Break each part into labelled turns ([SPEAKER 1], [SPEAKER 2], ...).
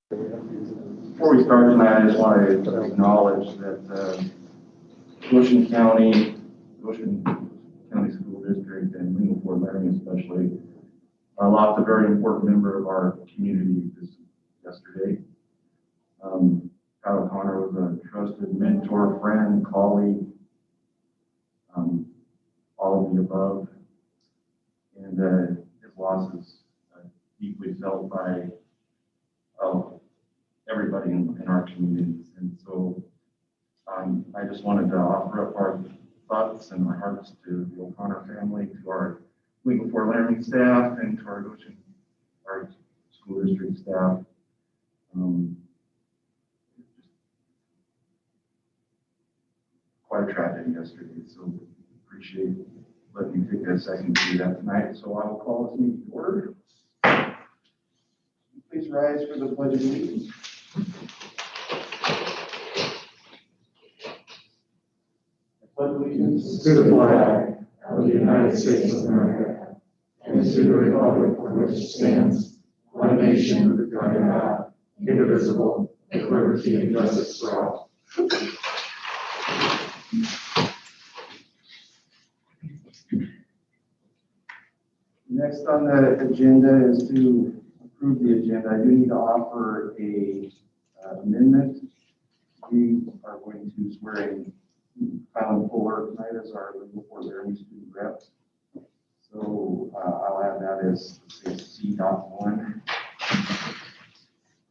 [SPEAKER 1] Before we start tonight, I just want to acknowledge that Goshen County School District and Lincoln Fort Laramie especially lost a very important member of our community yesterday. Kyle O'Connor was a trusted mentor, friend, colleague, all of the above, and his loss is deeply felt by everybody in our communities. And so I just wanted to offer up our thoughts and our hearts to the O'Connor family, to our Lincoln Fort Laramie staff, and to our school district staff. Quite a tragedy yesterday, so appreciate letting me take a second to do that tonight. So I will call this meeting to order. Please rise for the Pledge of Allegiance. I pledge allegiance
[SPEAKER 2] to the flag of the United States of America and to the republic for which it stands, one nation under God, indivisible, with liberty and justice for all.
[SPEAKER 1] Next on the agenda is to approve the agenda. I do need to offer a amendment. We are going to swear in Kyle Fuller tonight as our Lincoln Fort Laramie student rep. So I'll add that as C.1.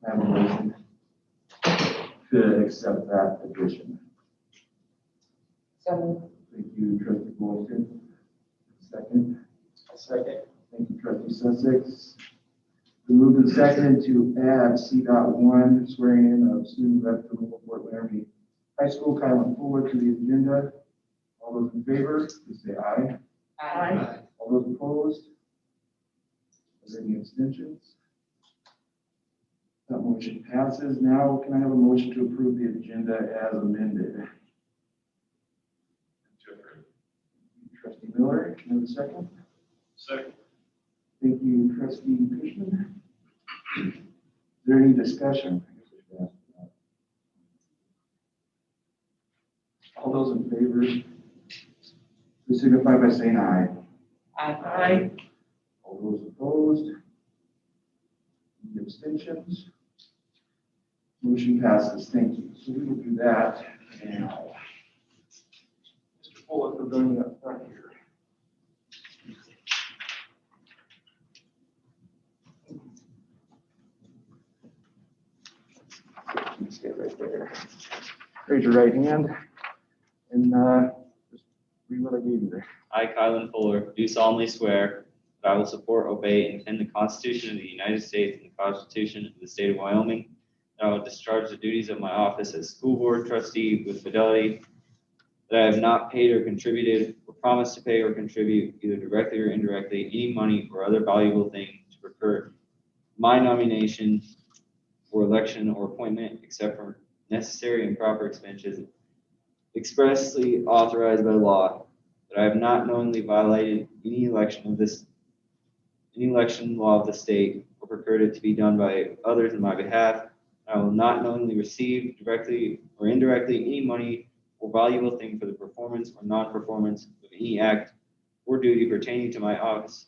[SPEAKER 1] I have a motion to accept that addition.
[SPEAKER 3] So,
[SPEAKER 1] Thank you, Trustee Boylston. Second. Second. Thank you, Trustee Sussex. We moved and seconded to add C.1, swearing in of student rep for Lincoln Fort Laramie High School, Kyle Fuller, to the agenda. All those in favor, please say aye.
[SPEAKER 3] aye.
[SPEAKER 1] All those opposed? Are there any abstentions? That motion passes. Now, can I have a motion to approve the agenda as amended? Trustee Miller, can I have a second?
[SPEAKER 4] Second.
[SPEAKER 1] Thank you, Trustee Fishman. Is there any discussion? I guess I should ask that. All those in favor, please signify by saying aye.
[SPEAKER 3] Aye.
[SPEAKER 1] All those opposed? Any abstentions? Motion passes. Thank you. So we will do that now. Mr. Fuller, for bringing up front here. Let's get right there. Raise your right hand and just read what I gave you there.
[SPEAKER 4] I, Kylan Fuller, do solemnly swear that I will support, obey, and defend the Constitution of the United States and the Constitution of the State of Wyoming. That I will discharge the duties of my office as school board trustee with fidelity. That I have not paid or contributed or promised to pay or contribute, either directly or indirectly, any money or other valuable thing to procure my nomination for election or appointment, except for necessary and proper expenses expressly authorized by law. That I have not knowingly violated any election law of the state or procured it to be done by others in my behalf. I will not knowingly receive directly or indirectly any money or valuable thing for the performance or non-performance of any act or duty pertaining to my office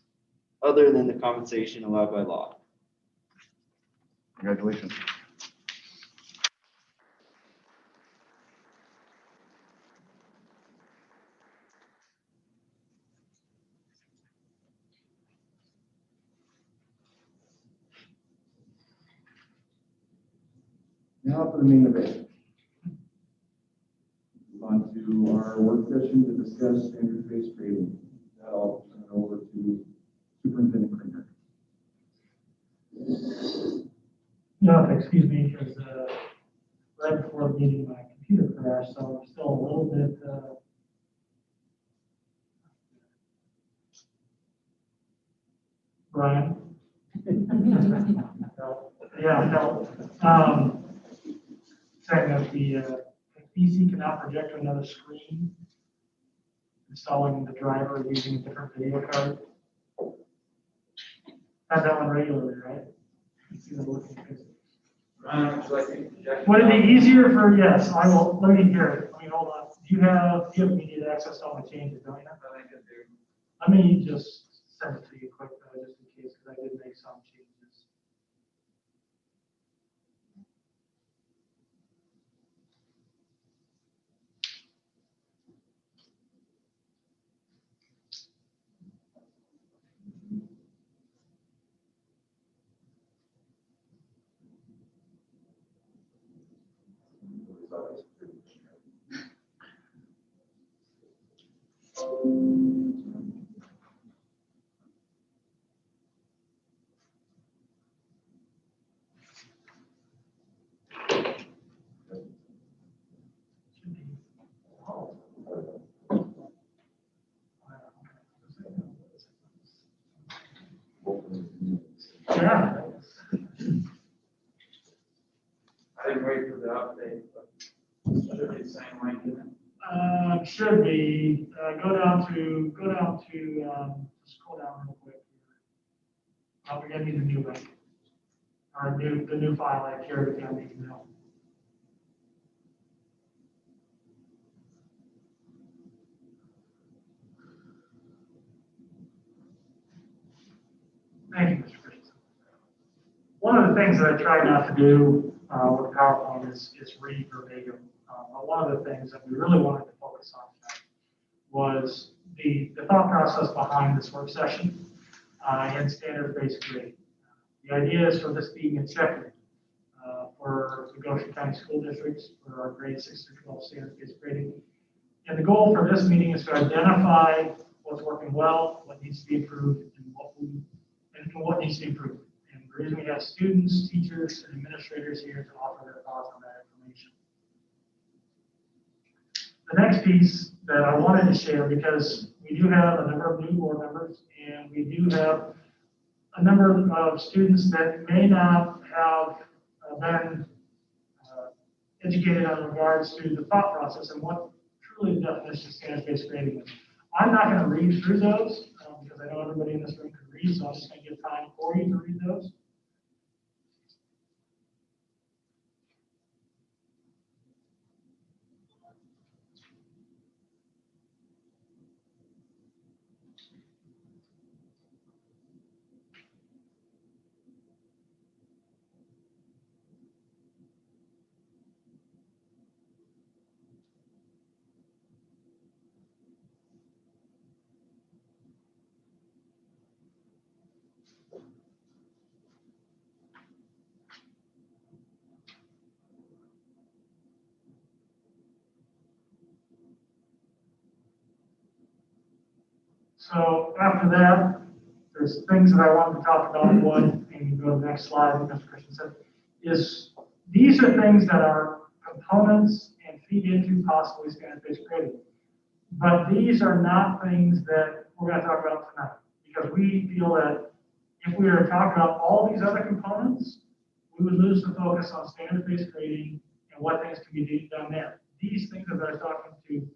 [SPEAKER 4] other than the compensation allowed by law.
[SPEAKER 1] Congratulations. Now for the main event. Move on to our work session to discuss standards-based grading. I'll turn it over to Superintendent Kramer.
[SPEAKER 5] No, excuse me, because right before the meeting, my computer crashed, so I'm still a little bit. Brian? No. Yeah, no. Saying that the PC cannot project to another screen, installing the driver using a different video card. Have that one regularly, right? You see the looking.
[SPEAKER 2] Would you like me to project?
[SPEAKER 5] Would it be easier for, yes, I will, let me hear it. Let me hold on. Do you have immediate access to all the changes, don't you?
[SPEAKER 2] I think I do.
[SPEAKER 5] Let me just send it to you quick, just in case, because I did make some changes. Should be. Oh. Yeah.
[SPEAKER 2] I didn't wait for the update, but it should be the same link, isn't it?
[SPEAKER 5] Should be, go down to, scroll down real quick. We're gonna need a new link. Or the new file I shared with you on the email. Thank you, Mr. Christensen. One of the things that I try not to do with PowerPoint is read verbatim. But one of the things that we really wanted to focus on tonight was the thought process behind this work session and standard-based grading. The idea is for this being accepted for the Goshen County School Districts for our grade 6 through 12 standard-based grading. And the goal for this meeting is to identify what's working well, what needs to be improved, and what needs to be improved. And the reason we have students, teachers, and administrators here to offer their thoughts on that information. The next piece that I wanted to share, because we do have a number of new board members, and we do have a number of students that may not have been educated on regards to the thought process and what truly the definition of standards-based grading is. I'm not going to read through those because I know everybody in this room can read, so I'm just going to give time for you to read those. So after that, there's things that I wanted to talk about. One, and you go to the next slide, Mr. Christensen, is these are things that are components and feed into possibly standard-based grading. But these are not things that we're going to talk about tonight, because we feel that if we were to talk about all these other components, we would lose the focus on standard-based grading and what things can be done there. These things, as I was talking to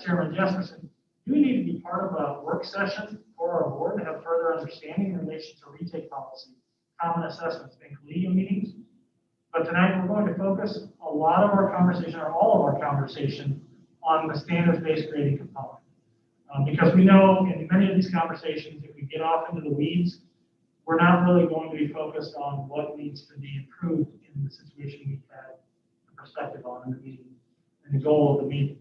[SPEAKER 5] Chairman Jesperson, do need to be part of a work session for our board to have further understanding in relation to retake policy, common assessments, and collegium meetings. But tonight we're going to focus a lot of our conversation, or all of our conversation, on the standards-based grading component. Because we know in many of these conversations, if we get off into the weeds, we're not really going to be focused on what needs to be improved in the situation we've had a perspective on in the meeting and the goal of the meeting.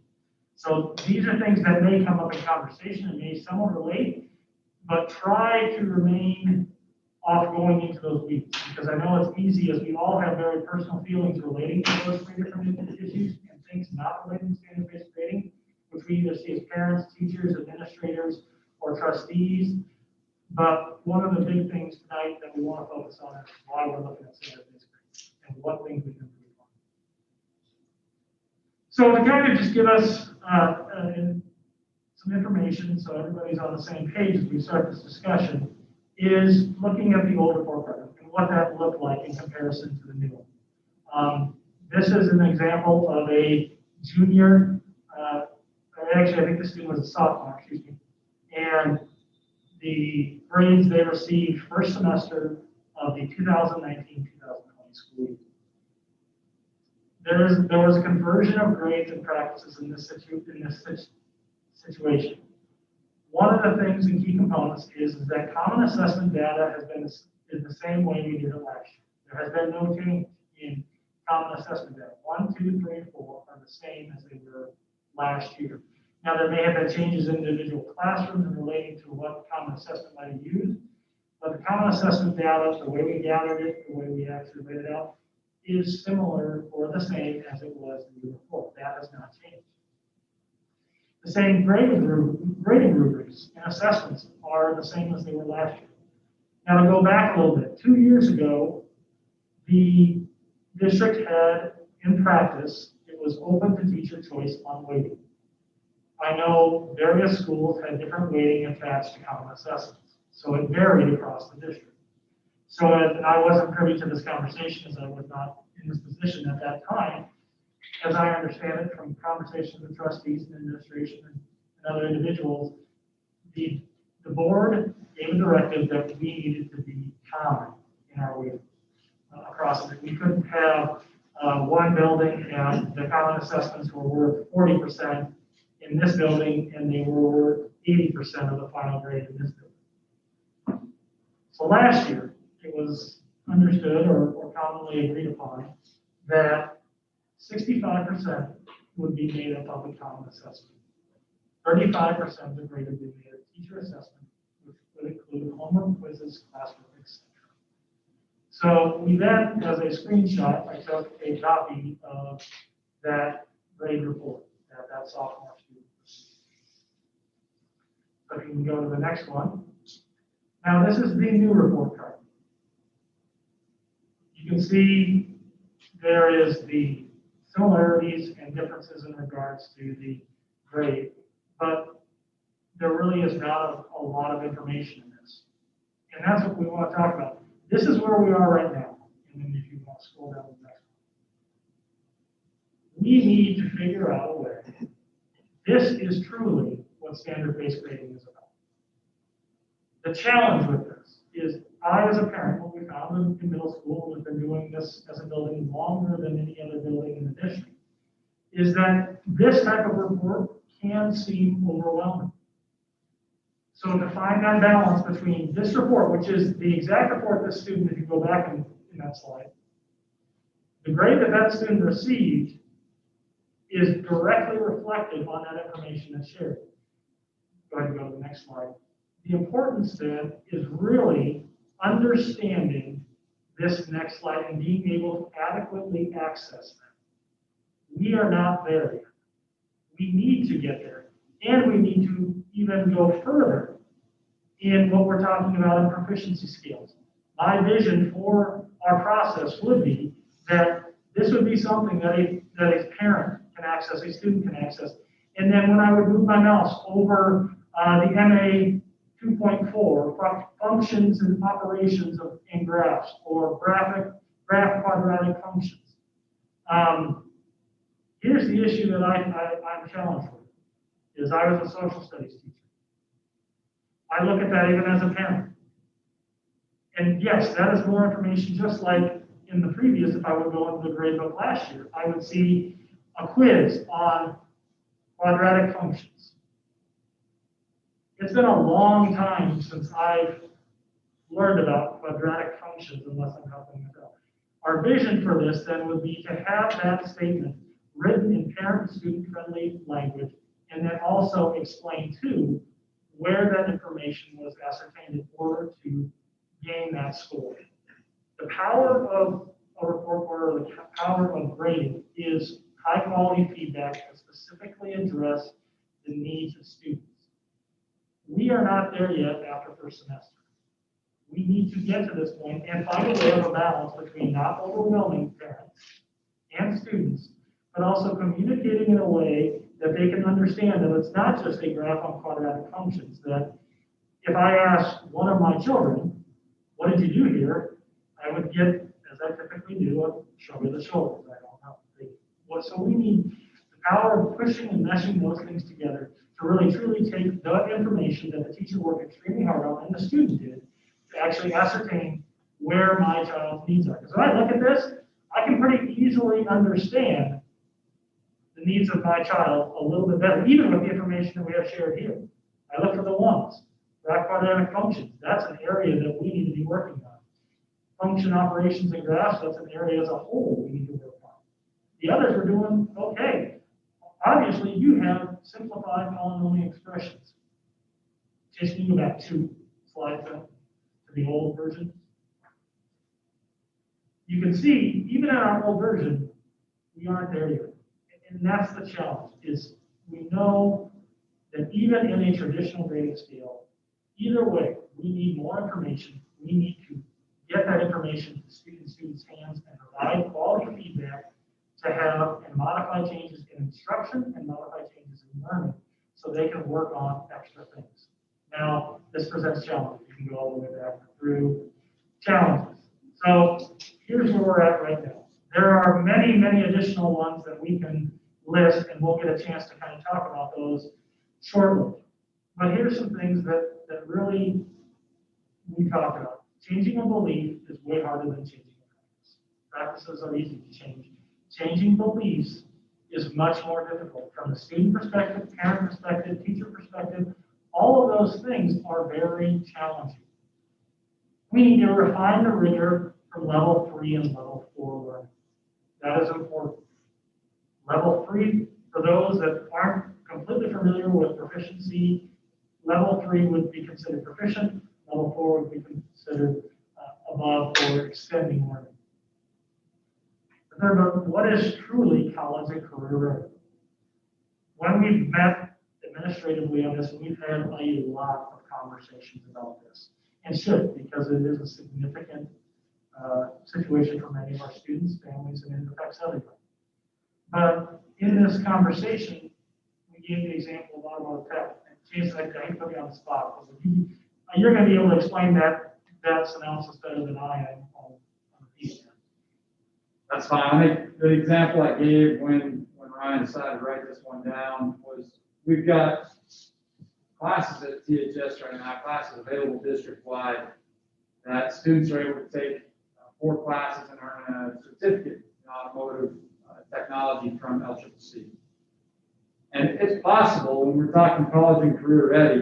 [SPEAKER 5] So these are things that may come up in conversation and may somewhat relate, but try to remain off going into those weeds, because I know it's easy, as we all have very personal feelings relating to those three different issues and things not related to standard-based grading, which we either see as parents, teachers, administrators, or trustees. But one of the big things tonight that we want to focus on is why we're looking at standard-based grading and what things we can improve on. So to kind of just give us some information so everybody's on the same page as we start this discussion, is looking at the older program and what that looked like in comparison to the new one. This is an example of a junior, actually I think this student was a sophomore, excuse me, and the grades they received first semester of the 2019-2020 school year. There was a conversion of grades and practices in this situation. One of the things and key components is that common assessment data is the same way we did it last year. There has been no change in common assessment data. 1, 2, 3, and 4 are the same as they were last year. Now, there may have been changes in individual classrooms and relating to what common assessment might have used, but the common assessment data, the way we gathered it, the way we actually laid it out, is similar or the same as it was the year before. That has not changed. The same grading rubrics and assessments are the same as they were last year. Now, to go back a little bit, 2 years ago, the district had, in practice, it was open to teacher choice on weighting. I know various schools had different weighting attached to common assessments, so it varied across the district. So I wasn't privy to this conversation as I was not in this position at that time. As I understand it from conversations with trustees and administration and other individuals, the board gave a directive that we needed to be common in our weighting across it. We couldn't have one building and the common assessments were worth 40% in this building and they were worth 80% of the final grade in this building. So last year, it was understood or commonly agreed upon that 65% would be made up of a common assessment. 35% of the grade would be made of teacher assessment, which would include homework, quizzes, classwork, etc. So we then, as a screenshot, I took a copy of that grade report that sophomore student received. So if you can go to the next one. Now this is the new report card. You can see there is the similarities and differences in regards to the grade, but there really is not a lot of information in this. And that's what we want to talk about. This is where we are right now. And then if you want to scroll down to the next one. We need to figure out a way. This is truly what standard-based grading is about. The challenge with this is I, as a parent, what we found in middle school, we've been doing this as a building longer than any other building in the district, is that this type of report can seem overwhelming. So to find that balance between this report, which is the exact report this student, if you go back in that slide, the grade that student received is directly reflected on that information that's shared. Go ahead and go to the next slide. The importance then is really understanding this next slide and being able to adequately access them. We are not there yet. We need to get there. And we need to even go further in what we're talking about in proficiency skills. My vision for our process would be that this would be something that a parent can access, a student can access. And then when I would move my mouse over the MA 2.4, functions and operations in graphs, or graph quadratic functions. Here's the issue that I'm challenged with, is I was a social studies teacher. I look at that even as a parent. And yes, that is more information, just like in the previous, if I would go into the grade book last year, I would see a quiz on quadratic functions. It's been a long time since I've learned about quadratic functions, unless I'm helping it out. Our vision for this then would be to have that statement written in parent and student-friendly language, and then also explain too where that information was ascertained in order to gain that score. The power of a report card, or the power of grading, is high-quality feedback that specifically address the needs of students. We are not there yet after first semester. We need to get to this point and find a way of a balance between not overwhelming parents and students, but also communicating in a way that they can understand that it's not just a graph on quadratic functions, that if I ask one of my children, what did you do here? I would get, as I typically do, a shrug of the shoulders. I don't know. So we need the power of pushing and meshing those things together to really truly take the information that the teacher worked extremely hard on and the student did to actually ascertain where my child's needs are. Because when I look at this, I can pretty easily understand the needs of my child a little bit better, even with the information that we have shared here. I look for the ones. Graph dynamic functions, that's an area that we need to be working on. Function operations and graphs, that's an area as a whole we need to work on. The others are doing okay. Obviously, you have simplified polynomial expressions. Just you go back 2 slides up to the old version. You can see, even in our old version, we aren't there yet. And that's the challenge, is we know that even in a traditional grading scale, either way, we need more information. We need to get that information to students' hands and provide quality feedback to have and modify changes in instruction and modify changes in learning so they can work on extra things. Now, this presents challenges. You can go all the way back through challenges. So here's where we're at right now. There are many, many additional ones that we can list, and we'll get a chance to kind of talk about those shortly. But here's some things that really we talk about. Changing a belief is way harder than changing a practice. Practices are easy to change. Changing beliefs is much more difficult from the student perspective, parent perspective, teacher perspective. All of those things are very challenging. We need to refine the rigor for level 3 and level 4 learning. That is important. Level 3, for those that aren't completely familiar with proficiency, level 3 would be considered proficient, level 4 would be considered above or extending learning. The third one, what is truly college and career ready? When we've met administratively on this, we've had a lot of conversations about this, and should, because it is a significant situation for many of our students, families, and it affects everybody. But in this conversation, we gave the example of automotive tech. And Jason, I put you on the spot. You're going to be able to explain that analysis better than I am on the piece.
[SPEAKER 2] That's fine. I think the example I gave when Ryan decided to write this one down was we've got classes at THS right now, classes available district-wide, that students are able to take 4 classes and earn a certificate in automotive technology from LCCC. And it's possible, when we're talking college and career ready,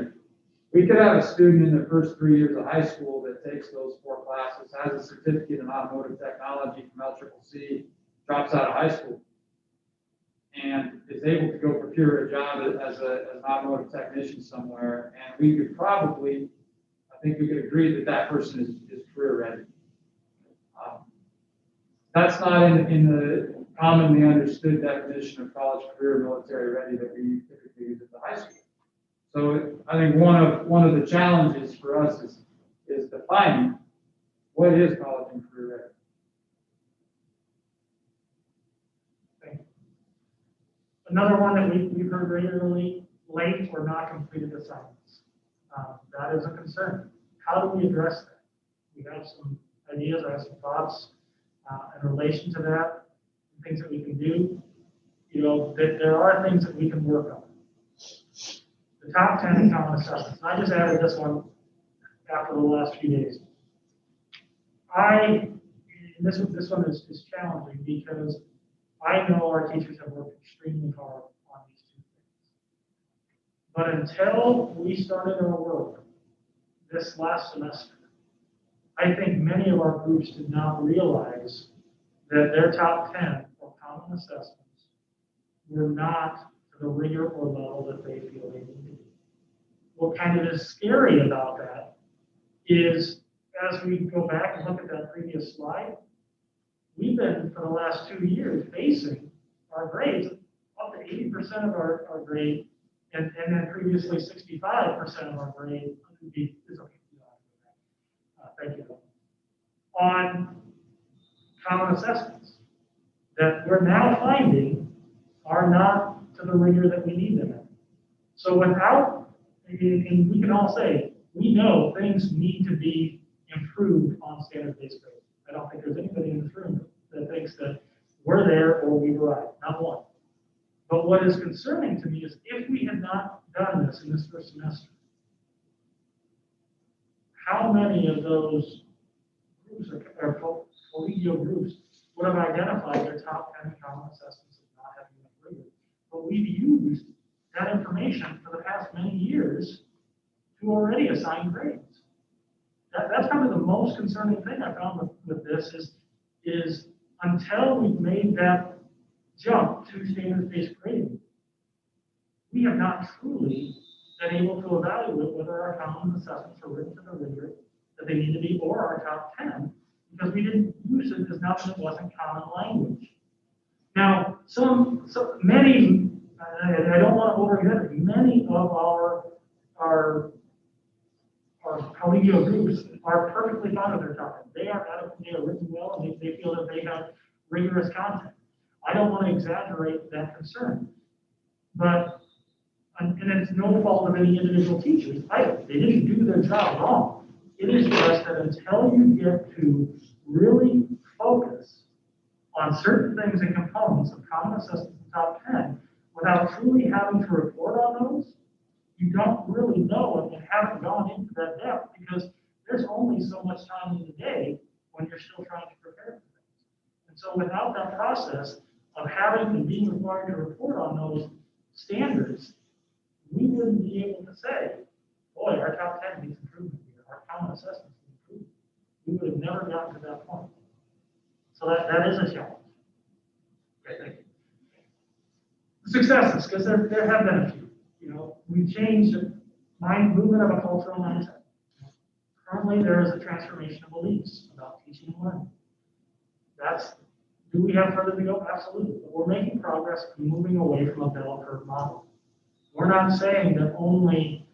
[SPEAKER 2] we could have a student in the first 3 years of high school that takes those 4 classes, has a certificate in automotive technology from LCCC, drops out of high school, and is able to go procure a job as an automotive technician somewhere. And we could probably, I think we could agree that that person is career ready. That's not in the commonly understood definition of college, career, military ready that we typically use at the high school. So I think one of the challenges for us is defining what is college and career ready.
[SPEAKER 5] Another one that we've heard regularly, late or not completed assignments. That is a concern. How do we address that? We have some ideas, I have some thoughts in relation to that, things that we can do. You know, that there are things that we can work on. The top 10 in common assessments. I just added this one after the last few days. This one is challenging because I know our teachers have worked extremely hard on these 2 things. But until we started our work this last semester, I think many of our groups did not realize that their top 10 for common assessments were not to the rigor or level that they feel they need. What kind of is scary about that is, as we go back and look at that previous slide, we've been, for the last 2 years, basing our grades up to 80% of our grade, and then previously 65% of our grade, is okay. Thank you. On common assessments that we're now finding are not to the rigor that we need them in. So without, and we can all say, we know things need to be improved on standard-based grades. I don't think there's anybody in this room that thinks that we're there or we were right, not one. But what is concerning to me is if we had not done this in this first semester, how many of those groups or collegial groups would have identified top 10 in common assessments as not having enough rigor. But we've used that information for the past many years to already assign grades. That's probably the most concerning thing I found with this is until we've made that jump to standards-based grading, we have not truly been able to evaluate whether our common assessments are written to the rigor that they need to be, or our top 10, because we didn't use it because nothing that wasn't common language. Now, many, I don't want to overdo it, many of our collegial groups are perfectly fine with their top 10. They are adequate, they are written well, and they feel that they have rigorous content. I don't want to exaggerate that concern, but, and it's no fault of any individual teachers. They didn't do their job wrong. It is just that until you get to really focus on certain things and components of common assessments in top 10, without truly having to report on those, you don't really know and haven't gone into that depth because there's only so much time in the day when you're still trying to prepare for things. And so without that process of having and being required to report on those standards, we wouldn't be able to say, boy, our top 10 needs improvement here, our common assessments need improvement. We would have never gotten to that point. So that is a challenge. Okay, thank you. Successes, because there have been a few. We've changed the movement of a cultural mindset. Currently, there is a transformation of beliefs about teaching and learning. Do we have further to go? Absolutely. But we're making progress in moving away from a bell curve model. We're not saying that only,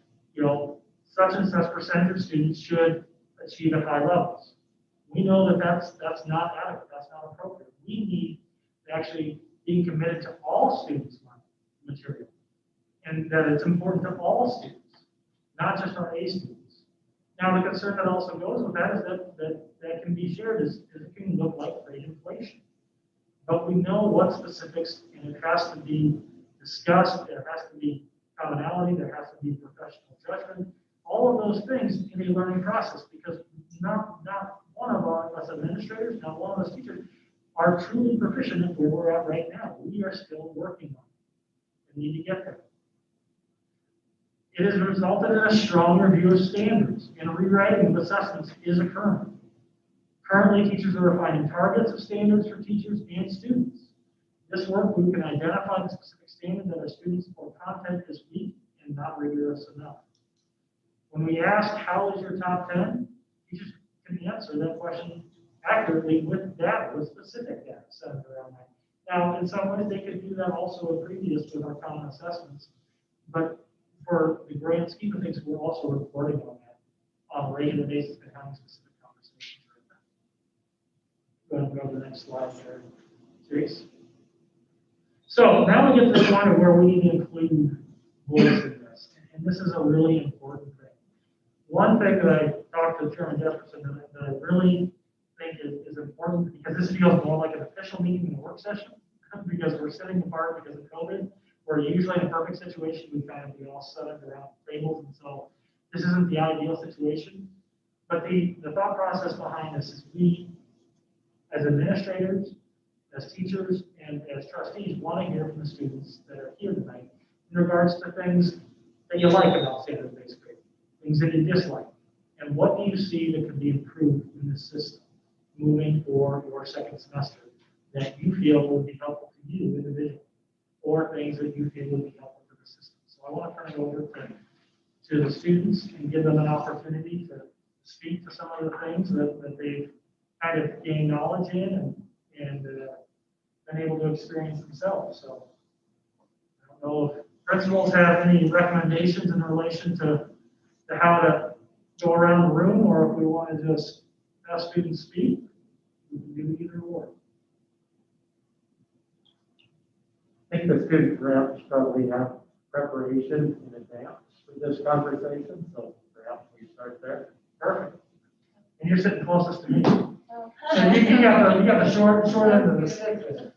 [SPEAKER 5] such and such percentage of students should achieve at high levels. We know that that's not adequate, that's not appropriate. We need to actually be committed to all students' material, and that it's important to all students, not just our A students. Now, the concern that also goes with that is that can be shared is it can look like grade inflation. But we know what specifics, and it has to be discussed, there has to be commonality, there has to be professional judgment, all of those things in a learning process, because not one of us administrators, not one of us teachers are truly proficient at where we're at right now. We are still working on it and need to get there. It has resulted in a strong review of standards, and a rewriting of assessments is occurring. Currently, teachers are refining targets of standards for teachers and students. This work group can identify the specific standard that our students for content is weak and not rigorous enough. When we ask, how is your top 10? Teachers can answer that question accurately with data, with specific data centered around that. Now, in some ways, they could do that also in previous with our common assessments, but for the grand scheme of things, we're also reporting on that on a regular basis and having specific conversations right now. Go ahead and go to the next slide there, Chase. So now we get to the point of where we need to include voice in this, and this is a really important thing. One thing that I talked to Chairman Jefferson that I really think is important, because this feels more like an official meeting than a work session, because we're sitting apart because of COVID. Where usually in a perfect situation, we all set up around tables, and so this isn't the ideal situation. But the thought process behind this is we, as administrators, as teachers, and as trustees, want to hear from the students that are here tonight in regards to things that you like about standards-based grading, things that you dislike, and what do you see that can be improved in the system moving for your second semester that you feel would be helpful to you individually, or things that you feel would be helpful to the system. So I want to turn it over to the students and give them an opportunity to speak to some of the things that they've kind of gained knowledge in and been able to experience themselves. So I don't know if principals have any recommendations in relation to how to go around the room, or if we want to just have students speak, we can do either or.
[SPEAKER 6] I think the student reps probably have preparation in advance for this conversation, so perhaps we start there.
[SPEAKER 5] Perfect. And you're sitting closest to me. So you got the short end of the stick there.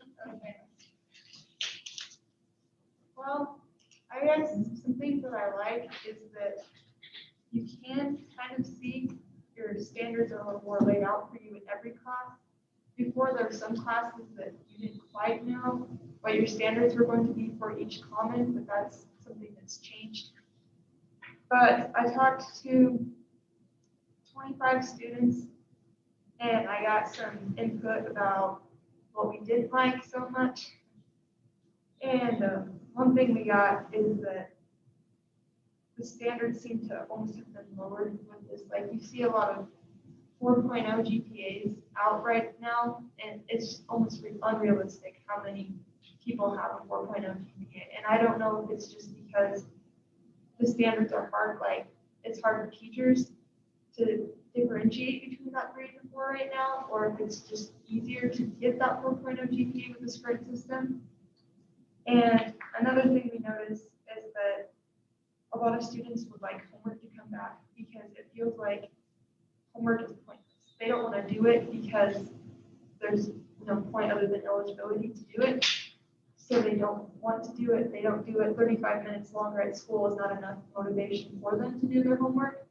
[SPEAKER 7] Well, I guess some things that I like is that you can kind of see your standards are a little more laid out for you in every class. Before, there were some classes that you didn't quite know what your standards were going to be for each common, but that's something that's changed. But I talked to 25 students and I got some input about what we did like so much. And one thing we got is that the standards seem to almost have been lowered with this. Like you see a lot of 4.0 GPAs out right now, and it's almost unrealistic how many people have a 4.0 GPA. And I don't know if it's just because the standards are hard, like it's hard for teachers to differentiate between that 3 and 4 right now, or if it's just easier to get that 4.0 GPA with the spread system. And another thing we noticed is that a lot of students would like homework to come back because it feels like homework is pointless. They don't want to do it because there's no point other than eligibility to do it. So they don't want to do it. They don't do it. 35 minutes longer at school is not enough motivation for them to do their homework.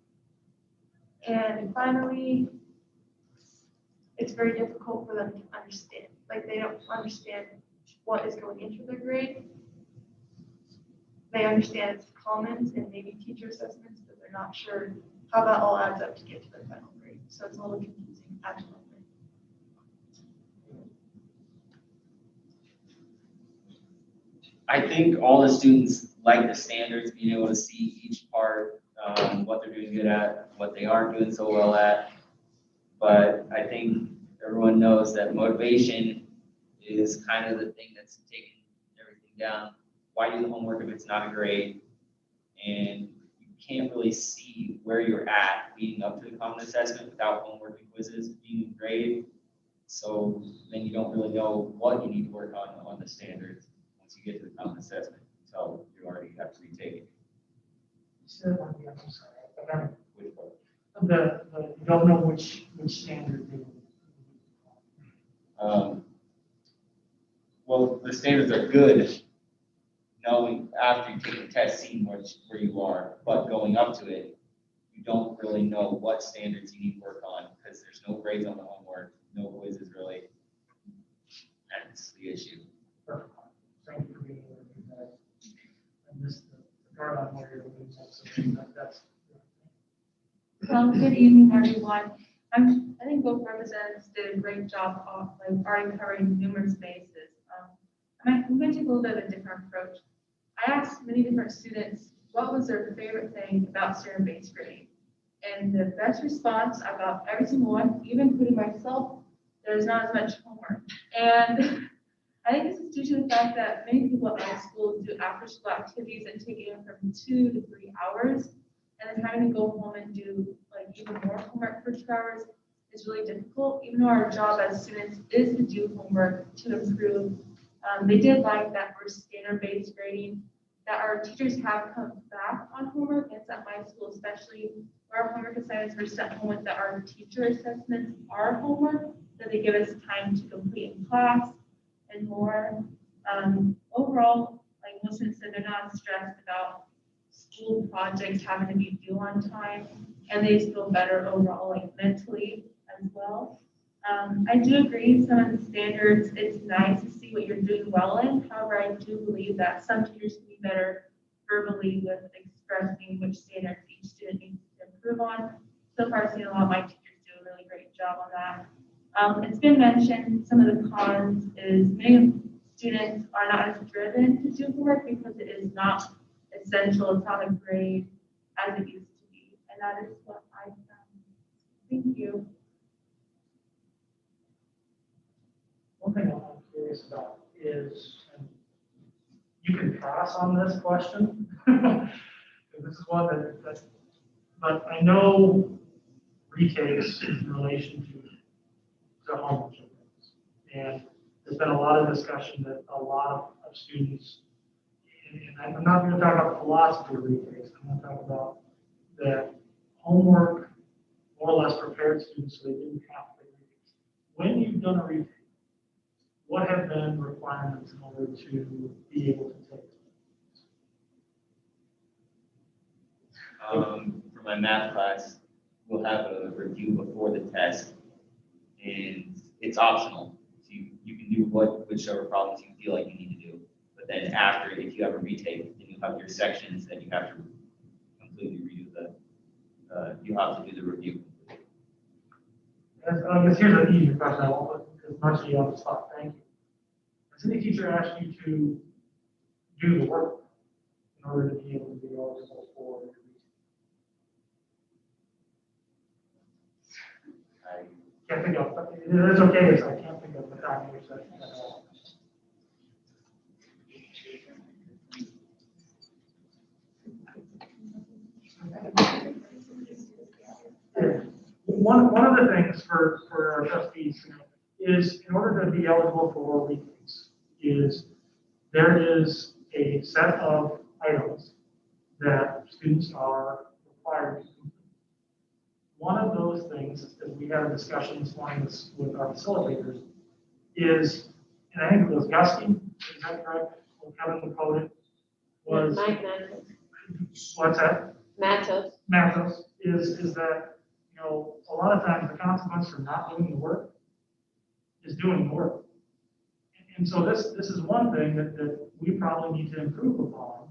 [SPEAKER 7] And finally, it's very difficult for them to understand. Like they don't understand what is going into their grade. They understand it's commons and maybe teacher assessments, but they're not sure how that all adds up to get to their final grade. So it's a little confusing at the moment.
[SPEAKER 4] I think all the students like the standards, being able to see each part, what they're doing good at, what they aren't doing so well at. But I think everyone knows that motivation is kind of the thing that's taking everything down. Why do the homework if it's not a grade? And you can't really see where you're at leading up to the common assessment without homework and quizzes being graded. So then you don't really know what you need to work on the standards once you get to the common assessment. So you already have to retake it.
[SPEAKER 5] So, I'm sorry, I got it.
[SPEAKER 4] Which part?
[SPEAKER 5] You don't know which standard they
[SPEAKER 4] Well, the standards are good knowing after you take the test, seeing where you are, but going up to it, you don't really know what standards you need to work on because there's no grades on the homework, no quizzes really. That's the issue.
[SPEAKER 5] Thank you for being here. I missed the part on where you're looking at, so that's.
[SPEAKER 3] Good evening, everyone. I think both representatives did a great job of already covering numerous bases. I'm going to take a little bit of a different approach. I asked many different students what was their favorite thing about standard-based grading. And the best response about every single one, even including myself, there's not as much homework. And I think this is due to the fact that many people at my school do after-school activities and take anywhere from 2 to 3 hours. And then having to go home and do even more homework for 2 hours is really difficult, even though our job as students is to do homework to improve. They did like that we're standard-based grading, that our teachers have come back on homework, and it's at my school especially, where our homework assignments were sent home with that our teacher assessments are homework, that they give us time to complete in class and more. Overall, like most students said, they're not stressed about school projects having to be due on time, and they feel better overall, like mentally as well. I do agree some of the standards, it's nice to see what you're doing well in. However, I do believe that some teachers can be better verbally with expressing which standards each student needs to improve on. So far, I've seen a lot of my teachers do a really great job on that. It's been mentioned, some of the cons is many students are not as driven to do homework because it is not essential, it's not a grade as it used to be. And that is what I found. Thank you.
[SPEAKER 5] One thing I'm curious about is, and you can pass on this question. This is one that, but I know retakes in relation to homework. And there's been a lot of discussion that a lot of students, and I'm not going to talk about the philosophy of retakes, I'm going to talk about that homework more or less prepared students so they didn't have to take retakes. When you've done a retake, what have been requirements in order to be able to take it?
[SPEAKER 4] For my math class, we'll have a review before the test, and it's optional. If you you can do whichever problems you feel like you need to do. But then after, if you have a retake, then you have your sections that you have to completely redo you have to do the review.
[SPEAKER 5] I guess here's an easy question. I won't put as much of you on the spot. Thank you. Has any teacher asked you to do the work in order to be able to be eligible for the retake? I can't think of, but it's okay if I can't think of the time which that at all. Yeah. One of the things for our trustees is in order to be eligible for retakes is there is a set of items that students are required to complete. One of those things, as we had a discussion this morning with our facilitators, is, and I think it was Gusty, is that correct? Well, Kevin would quote it, was, what's that? Mathos is that, you know, a lot of times the consequence for not doing the work is doing the work. And so this is one thing that we probably need to improve upon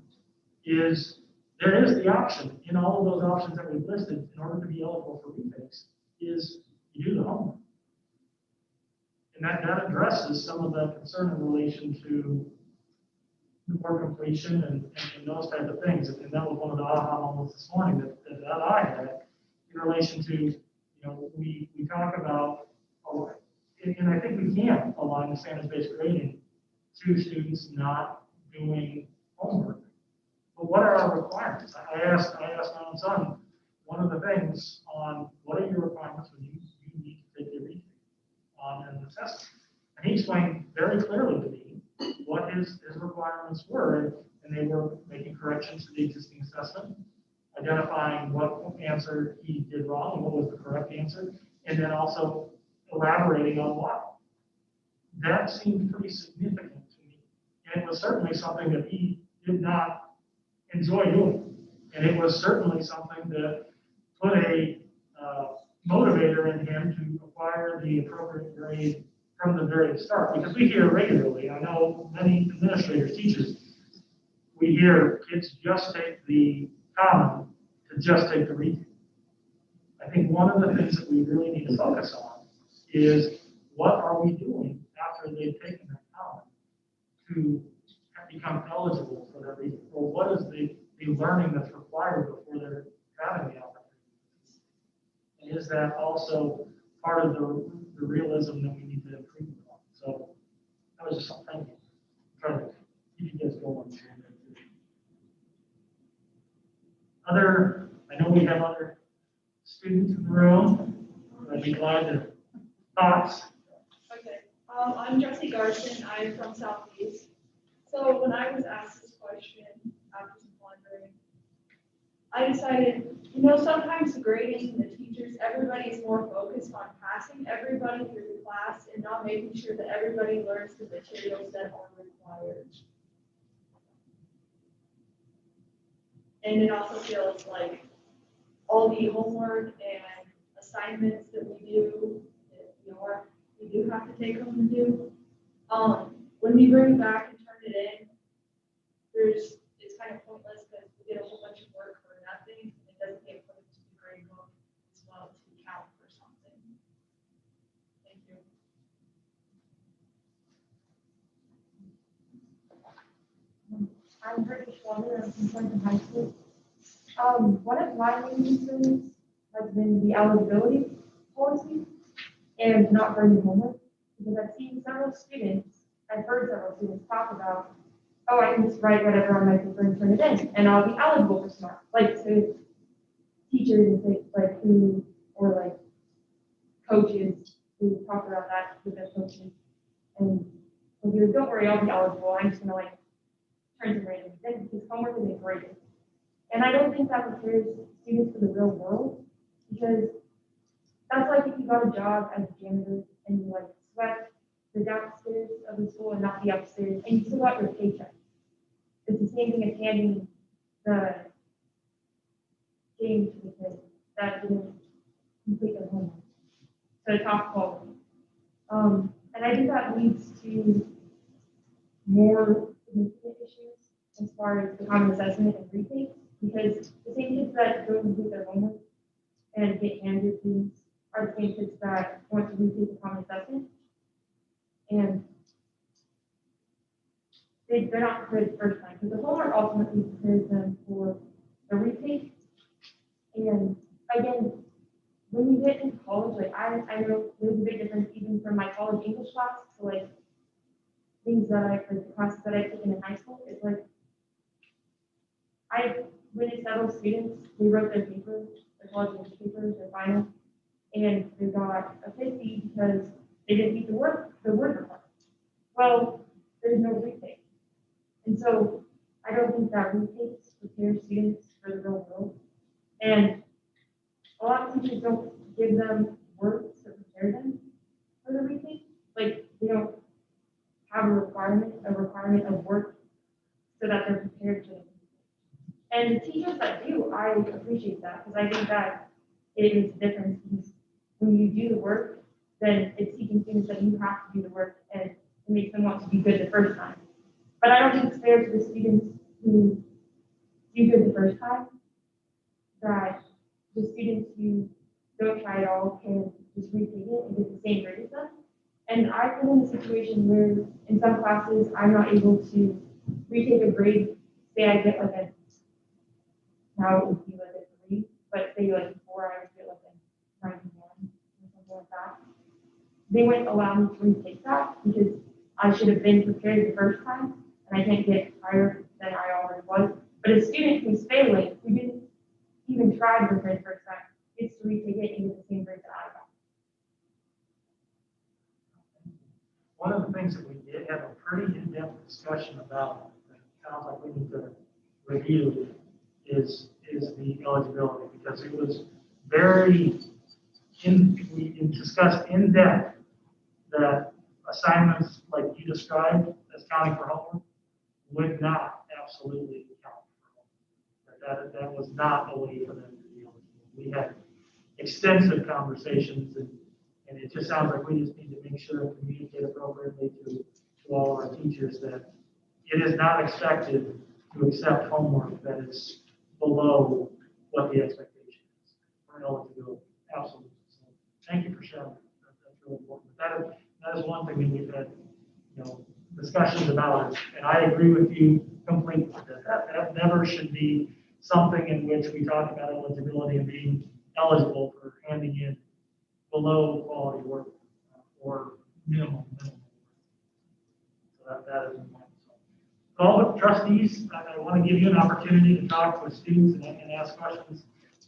[SPEAKER 5] is there is the option in all of those options that we've listed in order to be eligible for retakes is you do the homework. And that addresses some of the concern in relation to the work completion and those type of things. And that was one of the aha moments this morning that I had in relation to, you know, we talk about, and I think we can align the standards-based grading to students not doing homework. But what are our requirements? I asked my own son one of the things on what are your requirements when you need to take your retake on an assessment. And he explained very clearly to me what his requirements were, and they were making corrections to the existing assessment, identifying what answer he did wrong and what was the correct answer, and then also elaborating on why. That seemed pretty significant to me. And it was certainly something that he did not enjoy doing. And it was certainly something that put a motivator in him to acquire the appropriate grade from the very start. Because we hear regularly, I know many administrators, teachers, we hear kids just take the common to just take the retake. I think one of the things that we really need to focus on is what are we doing after they've taken that common to become eligible for that retake, or what is the learning that's required before they're having the opportunity? And is that also part of the realism that we need to improve upon? So that was just something. I'm trying to keep you guys going. I know we have other students in the room. I'd be glad to thoughts.
[SPEAKER 8] Okay, I'm Jesse Garson. I'm from Southeast. So when I was asked this question, after some wondering, I decided, you know, sometimes the grading, the teachers, everybody's more focused on passing everybody through the class and not making sure that everybody learns the materials that are required. And it also feels like all the homework and assignments that we do, that, you know, we do have to take home and do. When we bring it back and turn it in, it's kind of pointless because we get a whole bunch of work for nothing. It doesn't get put into the grade book as well to count for something. Thank you.
[SPEAKER 9] I'm Brittany Schwander, I'm from Clinton High School. One of my main concerns has been the eligibility policy and not bringing homework, because I've seen several students, I've heard several students talk about, oh, I can just write whatever on my paper and turn it in, and I'll be eligible for SMART. Like, so teachers and things like who, or like coaches who talk about that with their coaches, and they'll be, don't worry, I'll be eligible. I'm just gonna like turn some random things because homework is great. And I don't think that prepares students for the real world, because that's like if you got a job as a janitor and you like swept the downstairs of the school and not the upstairs, and you still got your paycheck. It's the same thing as handing the game to the kid that didn't complete their homework. So top quality. And I think that leads to more significant issues as far as the common assessment and retake, because the same kids that go and do their homework and get handed things are the same kids that want to retake the common assessment. And they're not prepared the first time, because the homework ultimately prepares them for the retake. And again, when you get into college, like I know there's a big difference even from my college English class to like things that like the classes that I've taken in high school. It's like I witnessed several students, they wrote their paper, their college English papers, their final, and they got a 50 because they didn't meet the word requirement. Well, there's no retake. And so I don't think that retakes prepare students for the real world. And a lot of teachers don't give them words to prepare them for the retake. Like they don't have a requirement of work so that they're prepared for it. And the teachers that do, I appreciate that because I think that it makes a difference because when you do the work, then it's teaching students that you have to do the work and it makes them want to be good the first time. But I don't think it's fair to the students who do good the first time that the students who don't try at all can just retake it and get the same grade as them. And I've been in a situation where in some classes I'm not able to retake a grade. Say I get like a, now it would be like a 3, but say like 4, I would get like a 91 or something like that. They wouldn't allow me to retake that because I should have been prepared the first time and I can't get higher than I already was. But a student who's failing, who didn't even try to prepare the first time, gets to retake it and get the same grade that I got.
[SPEAKER 5] One of the things that we did have a pretty in-depth discussion about, that sounds like we need to review, is the eligibility, because it was we discussed in depth that assignments like you described as counting for homework would not absolutely count for homework. That was not a way for them to be eligible. We had extensive conversations and it just sounds like we just need to make sure and communicate appropriately to all our teachers that it is not expected to accept homework that is below what the expectation is for eligibility. Absolutely. So thank you for sharing that. That's really important. But that is one thing that we've had, discussions about, and I agree with you completely. That never should be something in which we talk about eligibility and being eligible for handing in below quality work or minimal work. So that is important. So all the trustees, I want to give you an opportunity to talk with students and ask questions,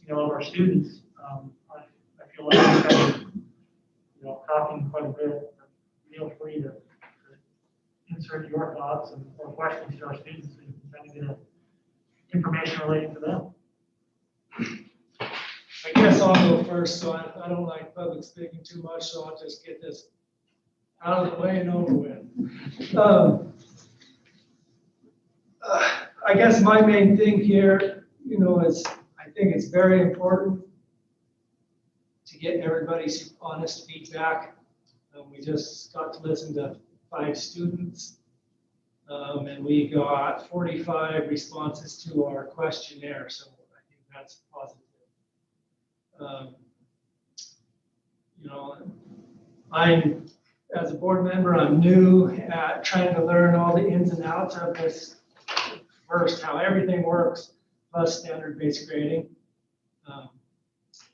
[SPEAKER 5] of our students. I feel like I'm kind of, talking quite a bit. Feel free to insert your thoughts or questions to our students so you can kind of get information relating to them.
[SPEAKER 10] I guess I'll go first, so I don't like public speaking too much, so I'll just get this out of the way and over with. I guess my main thing here, is I think it's very important to get everybody's honest feedback. We just got to listen to 5 students, and we got 45 responses to our questionnaire, so I think that's positive. I'm, as a board member, I'm new at trying to learn all the ins and outs of this first, how everything works, plus standard-based grading.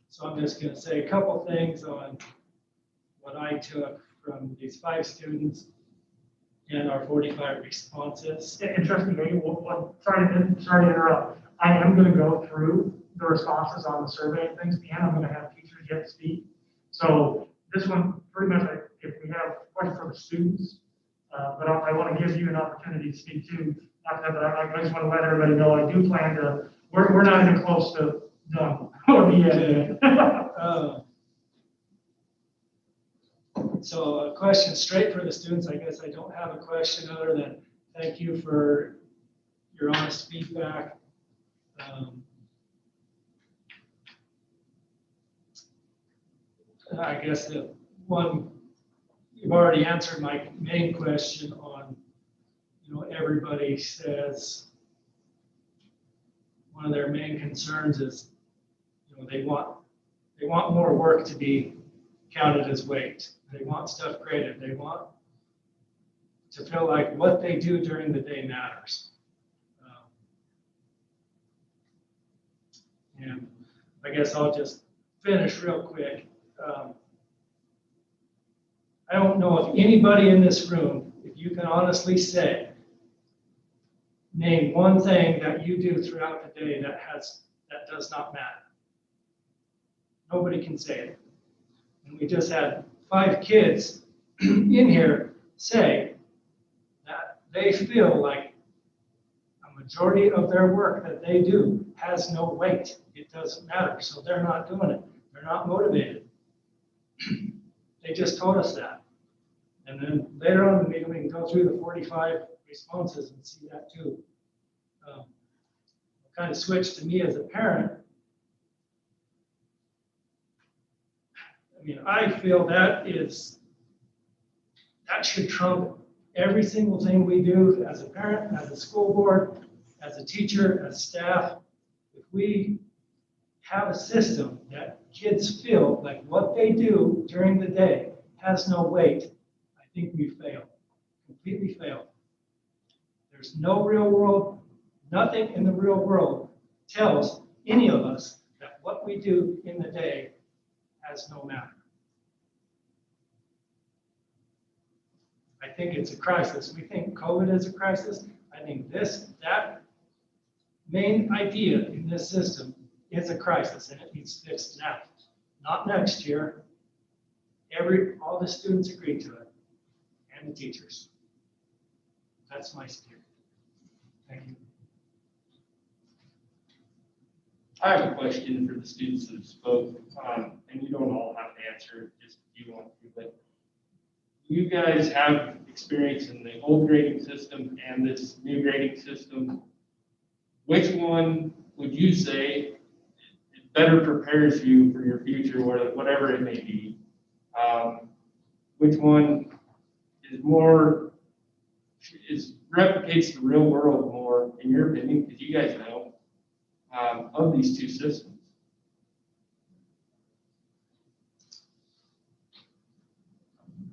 [SPEAKER 10] So I'm just going to say a couple things on what I took from these 5 students and our 45 responses.
[SPEAKER 5] And trustee, sorry to interrupt. I am going to go through the responses on the survey and things, and I'm going to have teachers yet speak. So this one, pretty much, if we have questions for the students, but I want to give you an opportunity to speak too. After that, I just want to let everybody know I do plan to. We're not even close to done.
[SPEAKER 10] So a question straight for the students. I guess I don't have a question other than thank you for your honest feedback. I guess the one, you've already answered my main question on, everybody says one of their main concerns is, they want more work to be counted as weight. They want stuff graded. They want to feel like what they do during the day matters. And I guess I'll just finish real quick. I don't know if anybody in this room, if you can honestly say, name one thing that you do throughout the day that does not matter. Nobody can say it. And we just had 5 kids in here say that they feel like a majority of their work that they do has no weight. It doesn't matter. So they're not doing it. They're not motivated. They just told us that. And then later on in the meeting, we can go through the 45 responses and see that too. Kind of switched to me as a parent. I mean, I feel that should trump every single thing we do as a parent, as a school board, as a teacher, as staff. If we have a system that kids feel like what they do during the day has no weight, I think we failed, completely failed. There's no real world, nothing in the real world tells any of us that what we do in the day has no matter. I think it's a crisis. We think COVID is a crisis. I think that main idea in this system is a crisis, and it needs fixed now, not next year. All the students agree to it, and the teachers. That's my steer. Thank you.
[SPEAKER 11] I have a question for the students that spoke, and you don't all have to answer, just if you want to, but you guys have experience in the old grading system and this new grading system. Which one would you say it better prepares you for your future, whatever it may be? Which one replicates the real world more, in your opinion, because you guys know, of these two systems?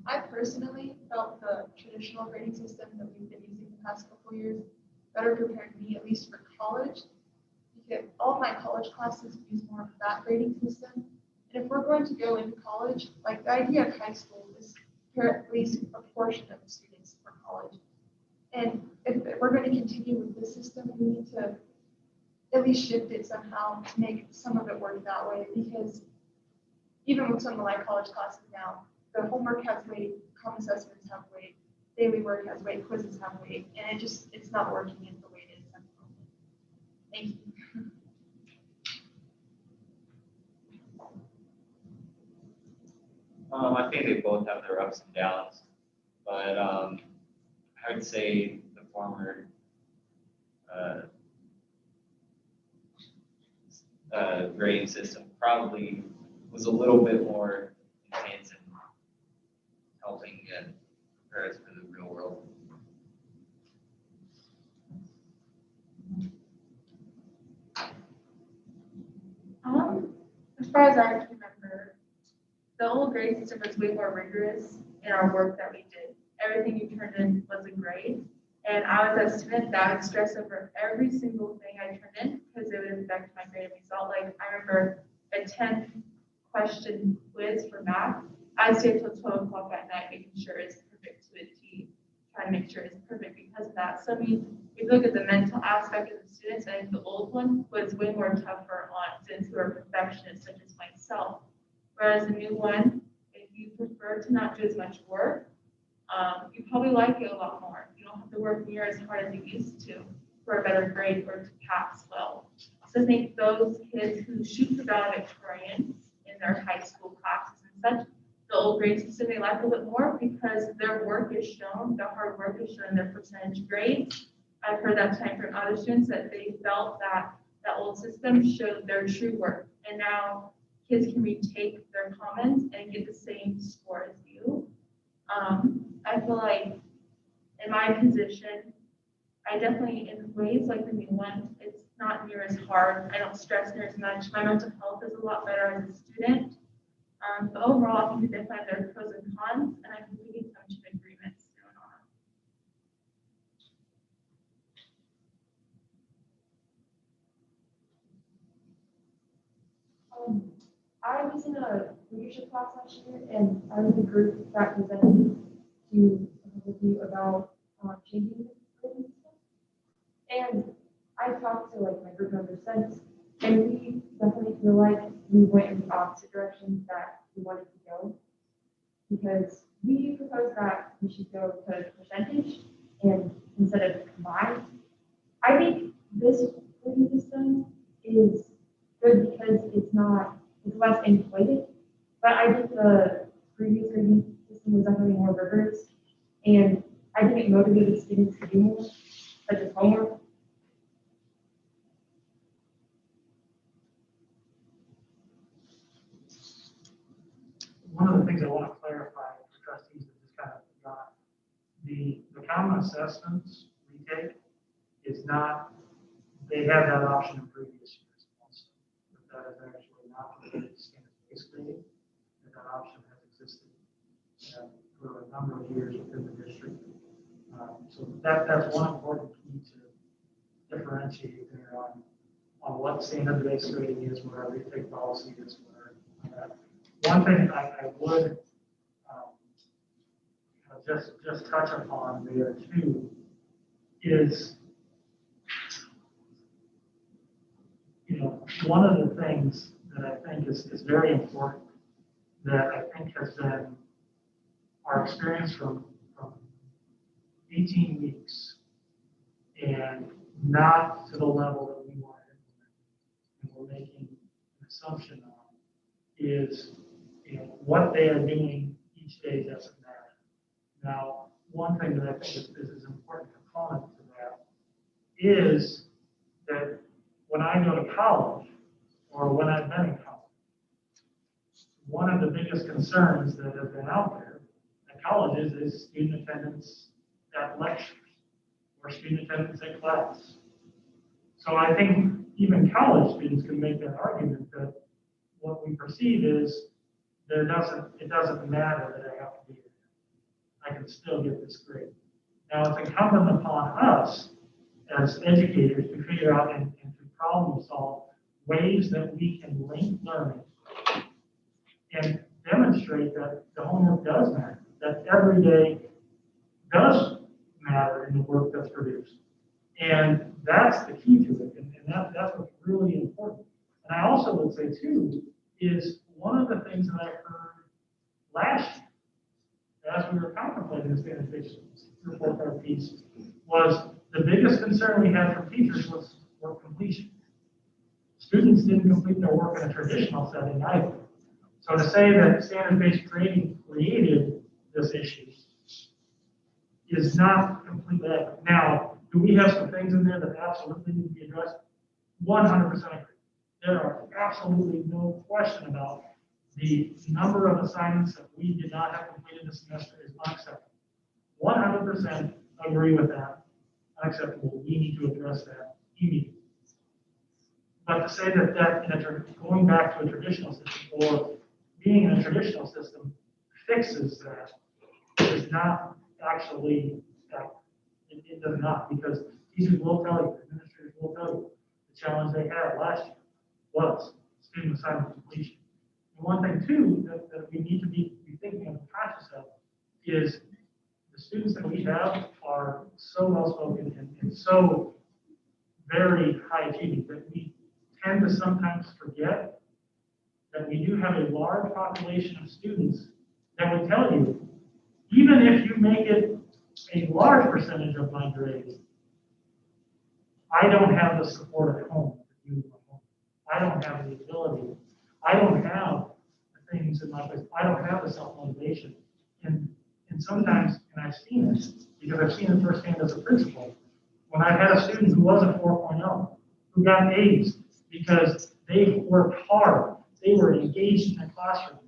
[SPEAKER 7] I personally felt the traditional grading system that we've been using the past couple of years better prepared me, at least for college, because all of my college classes use more of that grading system. And if we're going to go into college, like the idea of high school is prepare at least a portion of the students for college. And if we're going to continue with this system, we need to at least shift it somehow to make some of it work that way, because even with some of my college classes now, the homework has weight, common assessments have weight, daily work has weight, quizzes have weight, and it's not working in the way it is at the moment. Thank you.
[SPEAKER 4] I think they both have their ups and downs, but I would say the former grading system probably was a little bit more intense in helping prepare us for the real world.
[SPEAKER 3] As far as I remember, the old grade system was way more rigorous in our work that we did. Everything you turned in was a grade. And I was a student that would stress over every single thing I turned in because it would affect my grade result. Like I remember a 10-question quiz for math. I stayed till 12 o'clock at night making sure it's perfect to a T, trying to make sure it's perfect because of that. So I mean, if you look at the mental aspect of the students, I think the old one was way more tougher on students who are perfectionists such as myself. Whereas the new one, if you prefer to not do as much work, you probably like it a lot more. You don't have to work near as hard as you used to for a better grade or to pass well. So I think those kids who shoot for valedictorian in their high school classes and such, the old grade system they like a little bit more because their work is shown, their hard work is shown in their percentage grades. I've heard that time from other students that they felt that the old system showed their true work. And now kids can retake their comments and get the same score as you. I feel like in my position, I definitely, in ways like the new one, it's not near as hard. I don't stress near as much. My mental health is a lot better as a student. But overall, I think that definitely there are pros and cons, and I think we can come to agreements soon on.
[SPEAKER 9] I was in a leadership class last year, and I was in a group that presented to a review about changing the grading system. And I talked to like my group members since, and we definitely feel like we went in the opposite direction that we wanted to go. Because we proposed that we should go to percentage and instead of combined. I think this grading system is good because it's less inflated. But I think the previous grading system was definitely more rigorous, and I think it motivated students to do more, such as homework.
[SPEAKER 5] One of the things I want to clarify for trustees that just kind of got, the common assessments we take is not, they had that option in previous years also, but that is actually not related to standards-based grading. That option has existed for a number of years within the district. So that's one important key to differentiate there on what standard-based grading is, what our retake policy is, one thing I would just touch upon there too is, one of the things that I think is very important that I think has been our experience from 18 weeks and not to the level that we want to implement, and we're making an assumption on, is what they are doing each day doesn't matter. Now, one thing that I think is an important component to that is that when I go to college, or when I've been in college, one of the biggest concerns that have been out there at colleges is student attendance at lectures or student attendance at class. So I think even college students can make that argument that what we perceive is it doesn't matter that I have to be here. I can still get this grade. Now it's incumbent upon us as educators to figure out and to problem solve ways that we can link learning and demonstrate that the homework does matter, that every day does matter in the work that's produced. And that's the key to it, and that's what's really important. And I also would say too, is one of the things that I heard last year, as we were contemplating this standardization report card piece, was the biggest concern we had from teachers was work completion. Students didn't complete their work in a traditional setting either. So to say that standard-based grading created this issue is not completely accurate. Now, do we have some things in there that absolutely need to be addressed? 100% agree. There are absolutely no question about the number of assignments that we did not have completed this semester is unacceptable. 100% agree with that. Unacceptable. We need to address that immediately. But to say that going back to a traditional system or being in a traditional system fixes that is not actually accurate. It does not, because teachers will tell you, administrators will tell you, the challenge they had last year was student assignment completion. And one thing too that we need to be thinking of and conscious of is the students that we have are so well spoken and so very high achieving that we tend to sometimes forget that we do have a large population of students that would tell you, even if you make it a large percentage of my grade, I don't have the support at home to do my home. I don't have the ability. I don't have the things in my place. I don't have the self-motivation. And sometimes, and I've seen it, because I've seen it firsthand as a principal, when I've had a student who was a 4.0, who got A's because they worked hard, they were engaged in the classroom,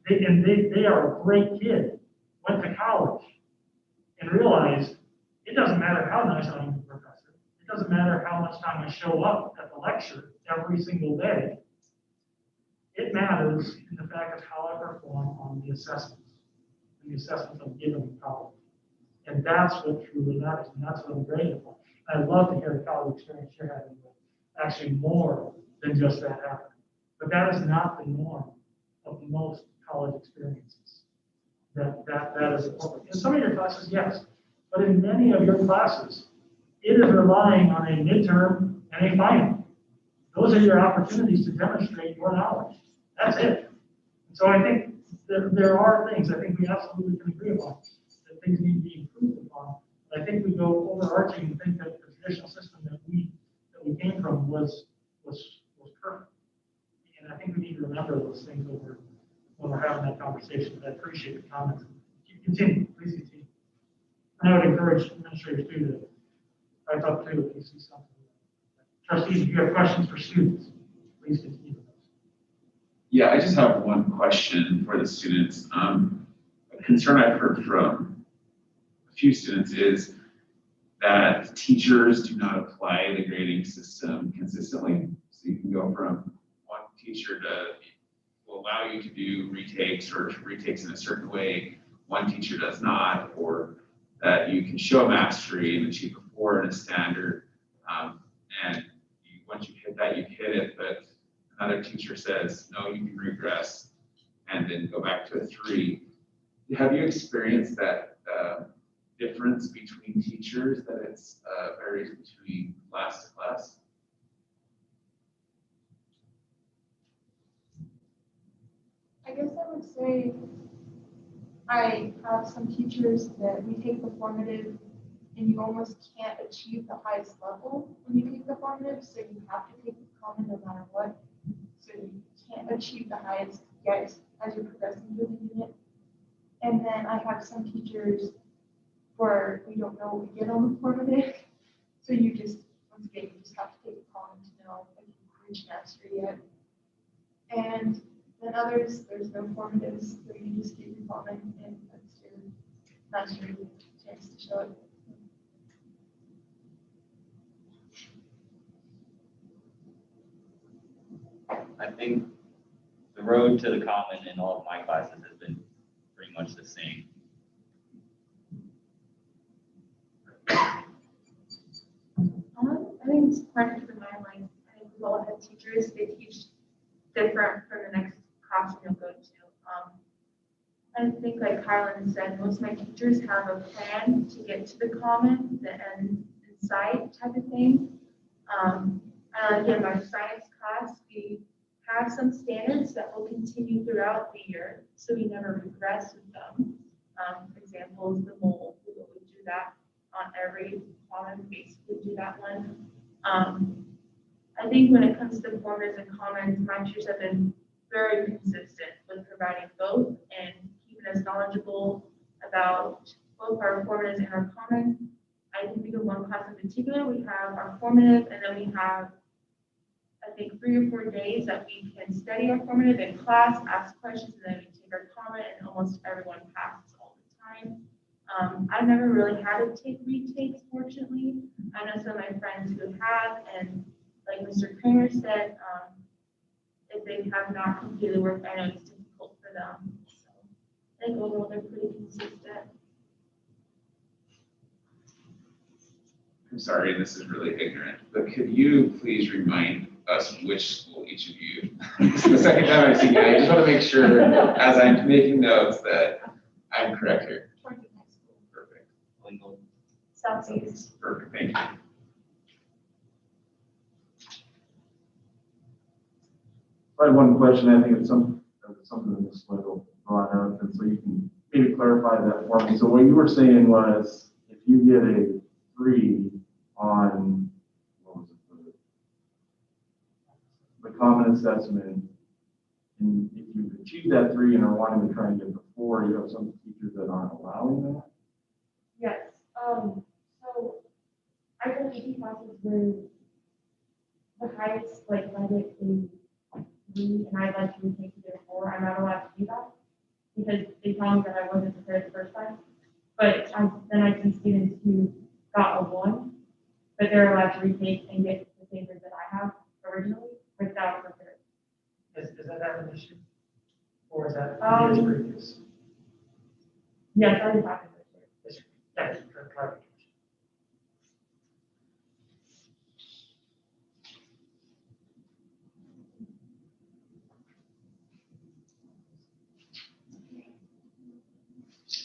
[SPEAKER 5] they are a great kid. went to college and realized it doesn't matter how nice I am as a professor. It doesn't matter how much time I show up at the lecture every single day. It matters in the fact of how I perform on the assessments, and the assessments I'm given in college. And that's what truly matters, and that's what I'm grateful for. I'd love to hear the college experience you're having with actually more than just that happening. But that is not the norm of most college experiences. That is important. In some of your classes, yes, but in many of your classes, it is relying on a midterm and a final. Those are your opportunities to demonstrate your knowledge. That's it. And so I think there are things I think we absolutely can agree upon, that things need to be improved upon. But I think we go overarching and think that the traditional system that we came from was perfect. And I think we need to remember those things when we're having that conversation. I appreciate the comments. Continue, please continue. And I would encourage administrators too to write up too if you see something. Trustees, if you have questions for students, please continue.
[SPEAKER 2] Yeah, I just have one question for the students. A concern I've heard from a few students is that teachers do not apply the grading system consistently. So you can go from one teacher will allow you to do retakes or retakes in a certain way, one teacher does not, or that you can show mastery and achieve a 4 in a standard, and once you hit that, you hit it, but another teacher says, no, you can regress and then go back to a 3. Have you experienced that difference between teachers, that it's varies between class to class?
[SPEAKER 7] I guess I would say I have some teachers that we take the formative and you almost can't achieve the highest level when you take the formative, so you have to take the common no matter what. So you can't achieve the highest yet as you're progressing through the unit. And then I have some teachers where we don't know what we get on the formative. So you just, once again, you just have to take the common to know if you've reached mastery yet. And then others, there's no formatives, so you just keep your common and that's your mastery chance to show it.
[SPEAKER 4] I think the road to the common in all of my classes has been pretty much the same.
[SPEAKER 3] I think it's part of my life. I think we all have teachers, they teach different from the next class you'll go to. I think like Carlin said, most of my teachers have a plan to get to the common, the end in sight type of thing. And again, my science class, we have some standards that will continue throughout the year, so we never regress with them. For example, the mold, we would do that on every common, basically do that one. I think when it comes to formatives and commons, my teachers have been very consistent with providing both and keeping us knowledgeable about both our formatives and our common. I can think of one class in particular, we have our formative, and then we have, I think, 3 or 4 days that we can study our formative in class, ask questions, and then we take our common, and almost everyone passes all the time. I've never really had to take retakes, fortunately. I know some of my friends who have, and like Mr. Kramer said, if they have not completed work, I know it's difficult for them. So I think overall they're pretty consistent.
[SPEAKER 2] I'm sorry, this is really ignorant, but could you please remind us which school each of you? This is the second time I've seen you. I just want to make sure, as I'm making notes, that I'm correct here. Perfect.
[SPEAKER 4] Lingle.
[SPEAKER 3] Southeast.
[SPEAKER 2] Perfect. Thank you.
[SPEAKER 1] I have one question. I think it's something that Ms. Swindle brought up, and so you can maybe clarify that for me. So what you were saying was, if you get a 3 on, what was it, the common assessment, and if you achieve that 3 and are wanting to try and get the 4, you have some teachers that aren't allowing that?
[SPEAKER 9] Yes, so I go to AP classes where the highest, like, I get a 3 and I'd like to retake to get a 4, I'm not allowed to do that. because they told me that I wasn't prepared the first time. But then I see students who got a 1, but they're allowed to retake and get the same grade that I have originally without preparing.
[SPEAKER 5] Is that an issue? Or is that
[SPEAKER 9] Um,
[SPEAKER 5] previous?
[SPEAKER 9] Yes, I just happened this year.
[SPEAKER 5] Yes, for clarification.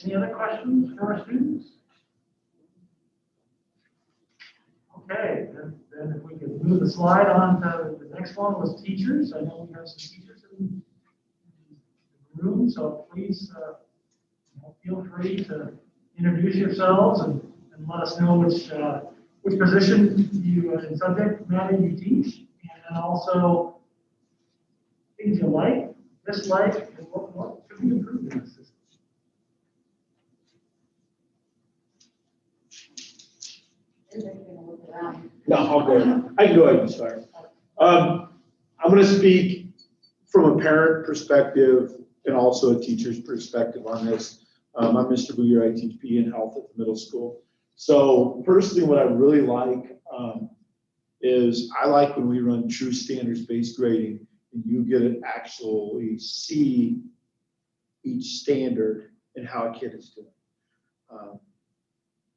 [SPEAKER 5] Any other questions for our students? Okay, then if we could move the slide on to the next one was teachers. I know we have some teachers in the room, so please feel free to introduce yourselves and let us know which position you in subject matter you teach, and then also things you like, dislike, and what could be improved in this system.
[SPEAKER 12] No, I'll go. I can go ahead and start. I'm going to speak from a parent perspective and also a teacher's perspective on this. I'm Mr. Booyer. I teach PE and health at the middle school. So personally, what I really like is I like when we run true standards-based grading and you get to actually see each standard and how a kid is doing.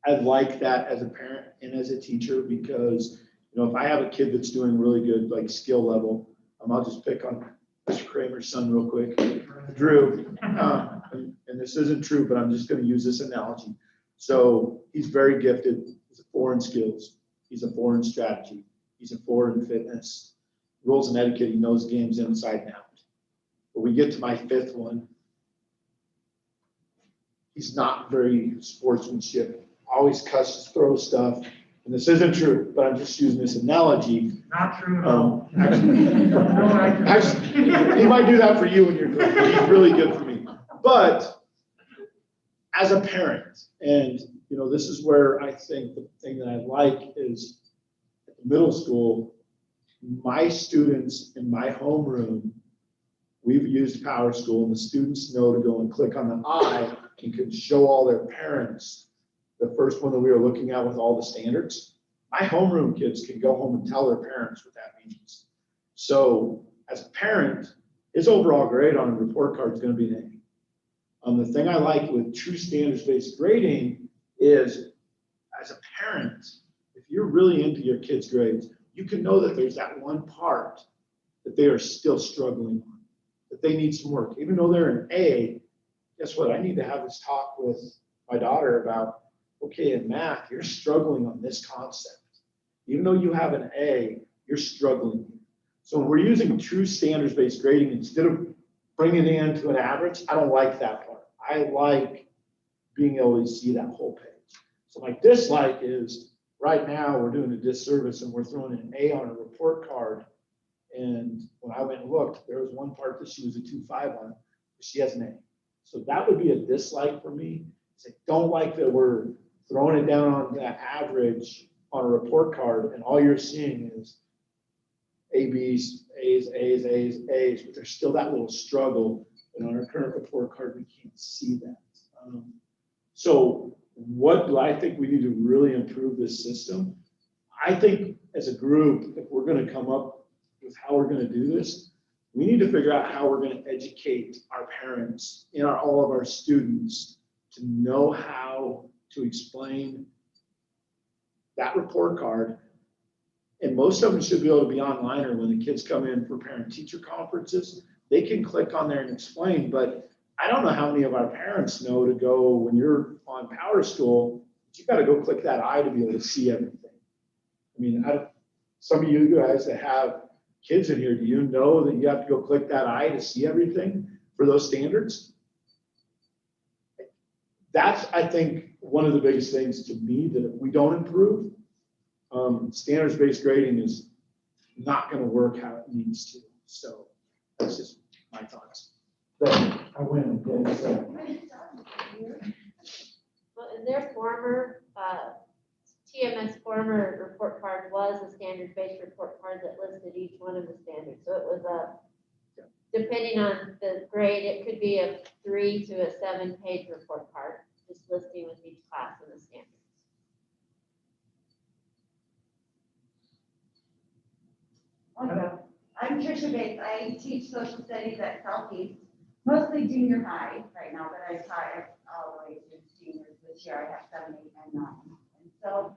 [SPEAKER 12] I like that as a parent and as a teacher because, you know, if I have a kid that's doing really good, like skill level, I'll just pick on Mr. Kramer's son real quick, Drew. And this isn't true, but I'm just going to use this analogy. So he's very gifted. He's a 4 in skills. He's a 4 in strategy. He's a 4 in fitness. Rules and etiquette, he knows games inside and out. But we get to my 5th one. He's not very sportsmanship. Always cusses, throws stuff. And this isn't true, but I'm just using this analogy.
[SPEAKER 5] Not true at all.
[SPEAKER 12] Actually, he might do that for you when you're good, but he's really good for me. But as a parent, and you know, this is where I think the thing that I like is at the middle school, my students in my homeroom, we've used Power School, and the students know to go and click on the I and can show all their parents the first one that we were looking at with all the standards. My homeroom kids can go home and tell their parents what that means. So as a parent, his overall grade on a report card is going to be an A. The thing I like with true standards-based grading is, as a parent, if you're really into your kids' grades, you can know that there's that one part that they are still struggling on, that they need some work. Even though they're an A, guess what? I need to have this talk with my daughter about, okay, in math, you're struggling on this concept. Even though you have an A, you're struggling. So when we're using true standards-based grading, instead of bringing it into an average, I don't like that part. I like being able to see that whole page. So my dislike is right now we're doing a disservice and we're throwing an A on a report card. And when I went and looked, there was one part that she was a 2.5 on, but she has an A. So that would be a dislike for me. I don't like that we're throwing it down on that average on a report card and all you're seeing is A, B's, A's, A's, A's, A's, but there's still that little struggle. And on our current report card, we can't see that. So what do I think we need to really improve this system? I think as a group, if we're going to come up with how we're going to do this, we need to figure out how we're going to educate our parents and all of our students to know how to explain that report card. And most of them should be able to be online, or when the kids come in for parent-teacher conferences, they can click on there and explain. But I don't know how many of our parents know to go, when you're on Power School, you got to go click that I to be able to see everything. I mean, some of you guys that have kids in here, do you know that you have to go click that I to see everything for those standards? That's, I think, one of the biggest things to me that if we don't improve, standards-based grading is not going to work how it needs to. So that's just my thoughts.
[SPEAKER 6] I win.
[SPEAKER 13] Well, in their former, TMS former report card was a standard-based report card that listed each one of the standards. So it was depending on the grade, it could be a 3 to a 7-page report card, just listing with each class and the standards.
[SPEAKER 14] Also, I'm Tricia Bates. I teach social studies at Southeast, mostly junior high right now, but I taught it all the way through seniors. This year I have 7, 8, and 9. And so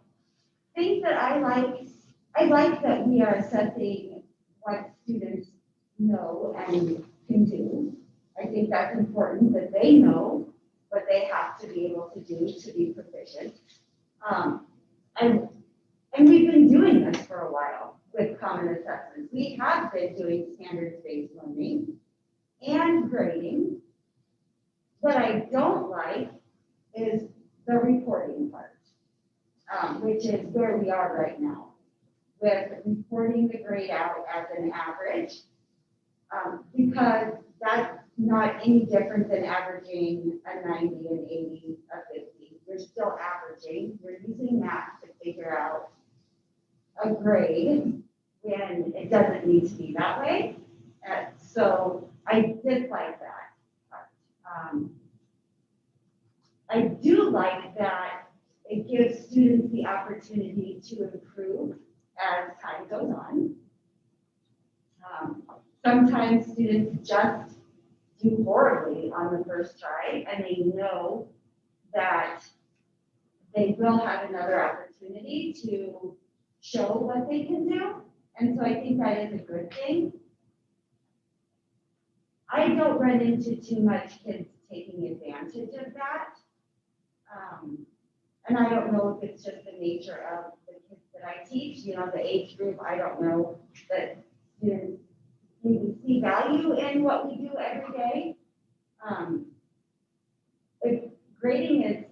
[SPEAKER 14] things that I like that we are assessing what students know and can do. I think that's important that they know what they have to be able to do to be proficient. And we've been doing this for a while with common assessments. We have been doing standards-based learning and grading. What I don't like is the reporting part, which is where we are right now, with reporting the grade out as an average, because that's not any different than averaging a 90, an 80, a 50. You're still averaging. You're using math to figure out a grade when it doesn't need to be that way. So I dislike that part. I do like that it gives students the opportunity to improve as time goes on. Sometimes students just do horribly on the first try, and they know that they will have another opportunity to show what they can do. And so I think that is a good thing. I don't run into too much kids taking advantage of that. And I don't know if it's just the nature of the kids that I teach, you know, the age group. I don't know that students maybe see value in what we do every day. Grading is,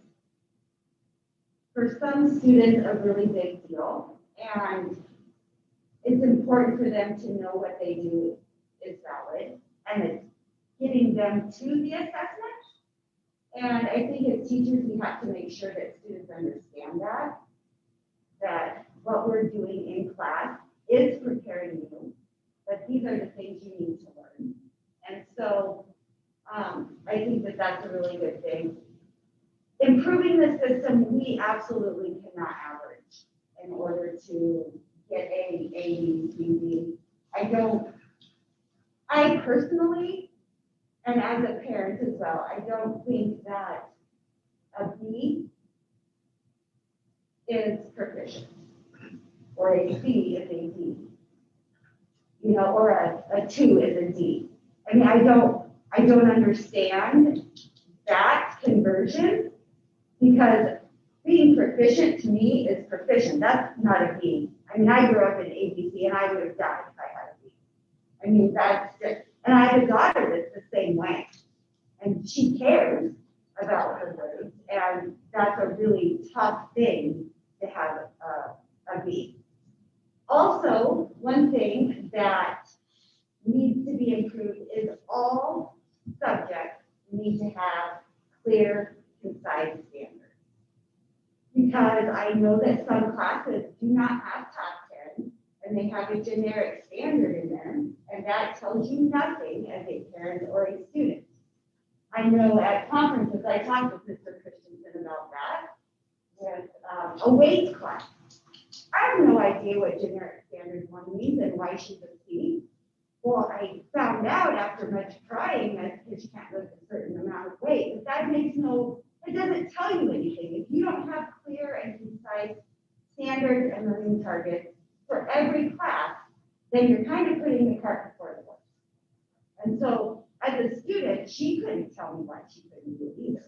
[SPEAKER 14] for some students, a really big deal. And it's important for them to know what they do is valid. And it's getting them to the assessment. And I think as teachers, we have to make sure that students understand that what we're doing in class is preparing you, that these are the things you need to learn. And so I think that that's a really good thing. Improving the system, we absolutely cannot average in order to get A, B, C, D. I personally, and as a parent as well, I don't think that a B is proficient, or a C is a D, you know, or a 2 is a D. I mean, I don't understand that conversion, because being proficient to me is proficient. That's not a B. I mean, I grew up in ABC, and I would have died if I had a B. I mean, that's just, and I have a daughter that's the same way, and she cares about her grades, and that's a really tough thing to have a B. Also, one thing that needs to be improved is all subjects need to have clear, concise standards. Because I know that some classes do not have top 10, and they have a generic standard in there, and that tells you nothing as a parent or a student. I know at conferences, I talked with Mr. Christensen about that, with a weight class. I have no idea what generic standard 1 means and why she's a C. Well, I found out after much trying that because you can't lift a certain amount of weight, but that makes it doesn't tell you anything. If you don't have clear and concise standards and learning targets for every class, then you're kind of putting the cart before the horse. And so as a student, she couldn't tell me what she couldn't do either.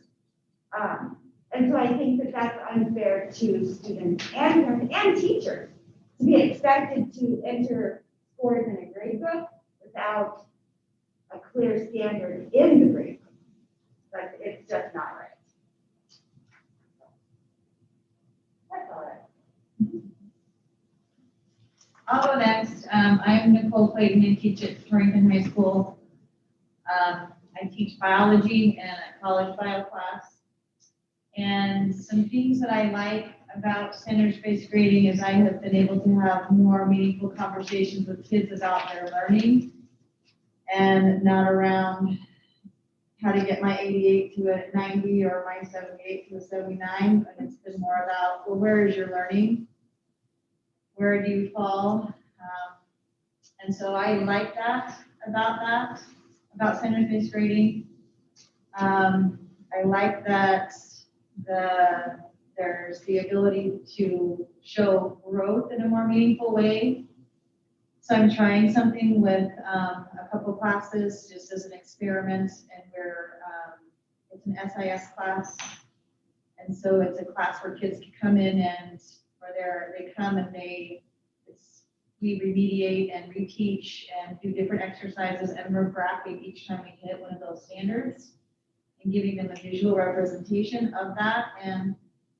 [SPEAKER 14] And so I think that that's unfair to students and parents and teachers to be expected to enter scores in a grade book without a clear standard in the grade book. But it's just not right. That's all right.
[SPEAKER 15] I'll go next. I'm Nicole Clayton and teach at Torrington High School. I teach biology and a college bio class. And some things that I like about standards-based grading is I have been able to have more meaningful conversations with kids about their learning and not around how to get my 88 to a 90 or my 78 to a 79. And it's been more about, well, where is your learning? Where do you fall? And so I like that, about standards-based grading. I like that there's the ability to show growth in a more meaningful way. So I'm trying something with a couple classes just as an experiment, and it's an SIS class. And so it's a class where kids can come in and they come and we remediate and reteach and do different exercises, and we're graphing each time we hit one of those standards and giving them a visual representation of that. And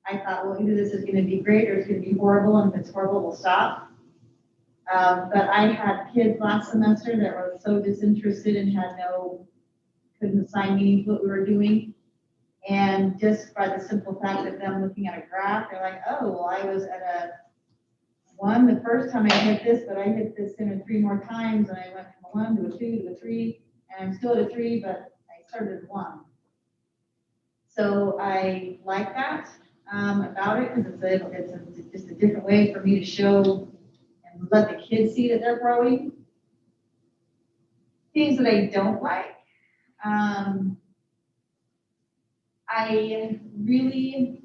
[SPEAKER 15] I thought, well, either this is going to be great or it's going to be horrible, and if it's horrible, we'll stop. But I had kids last semester that were so disinterested and couldn't assign meaning to what we were doing. And just by the simple fact of them looking at a graph, they're like, oh, well, I was at a 1 the first time I hit this, but I hit this 3 more times, and I went from a 1 to a 2 to a 3, and I'm still at a 3, but I started at 1. So I like that about it, because it's just a different way for me to show and let the kids see that they're growing. Things that I don't like. I really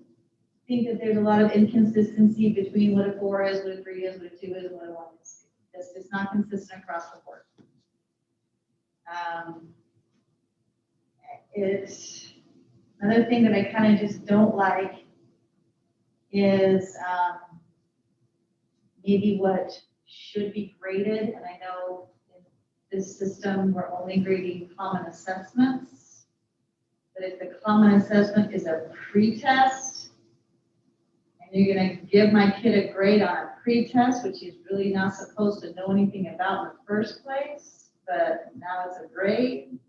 [SPEAKER 15] think that there's a lot of inconsistency between what a 4 is, what a 3 is, what a 2 is, and what a 1 is. It's not consistent across the board. It's another thing that I kind of just don't like is maybe what should be graded. And I know in this system, we're only grading common assessments. But if the common assessment is a pretest, and you're going to give my kid a grade on a pretest, which he's really not supposed to know anything about in the first place, but now it's a grade.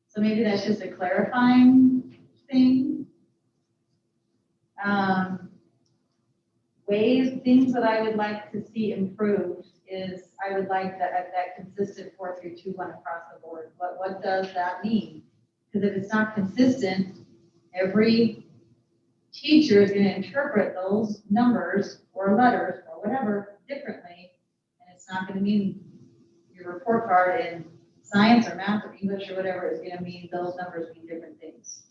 [SPEAKER 15] So maybe that's just a clarifying thing. Things that I would like to see improved is I would like that consistent 4-3-2-1 across the board. But what does that mean? Because if it's not consistent, every teacher is going to interpret those numbers or letters or whatever differently, and it's not going to mean your report card in science or math or English or whatever is going to mean those numbers mean different things.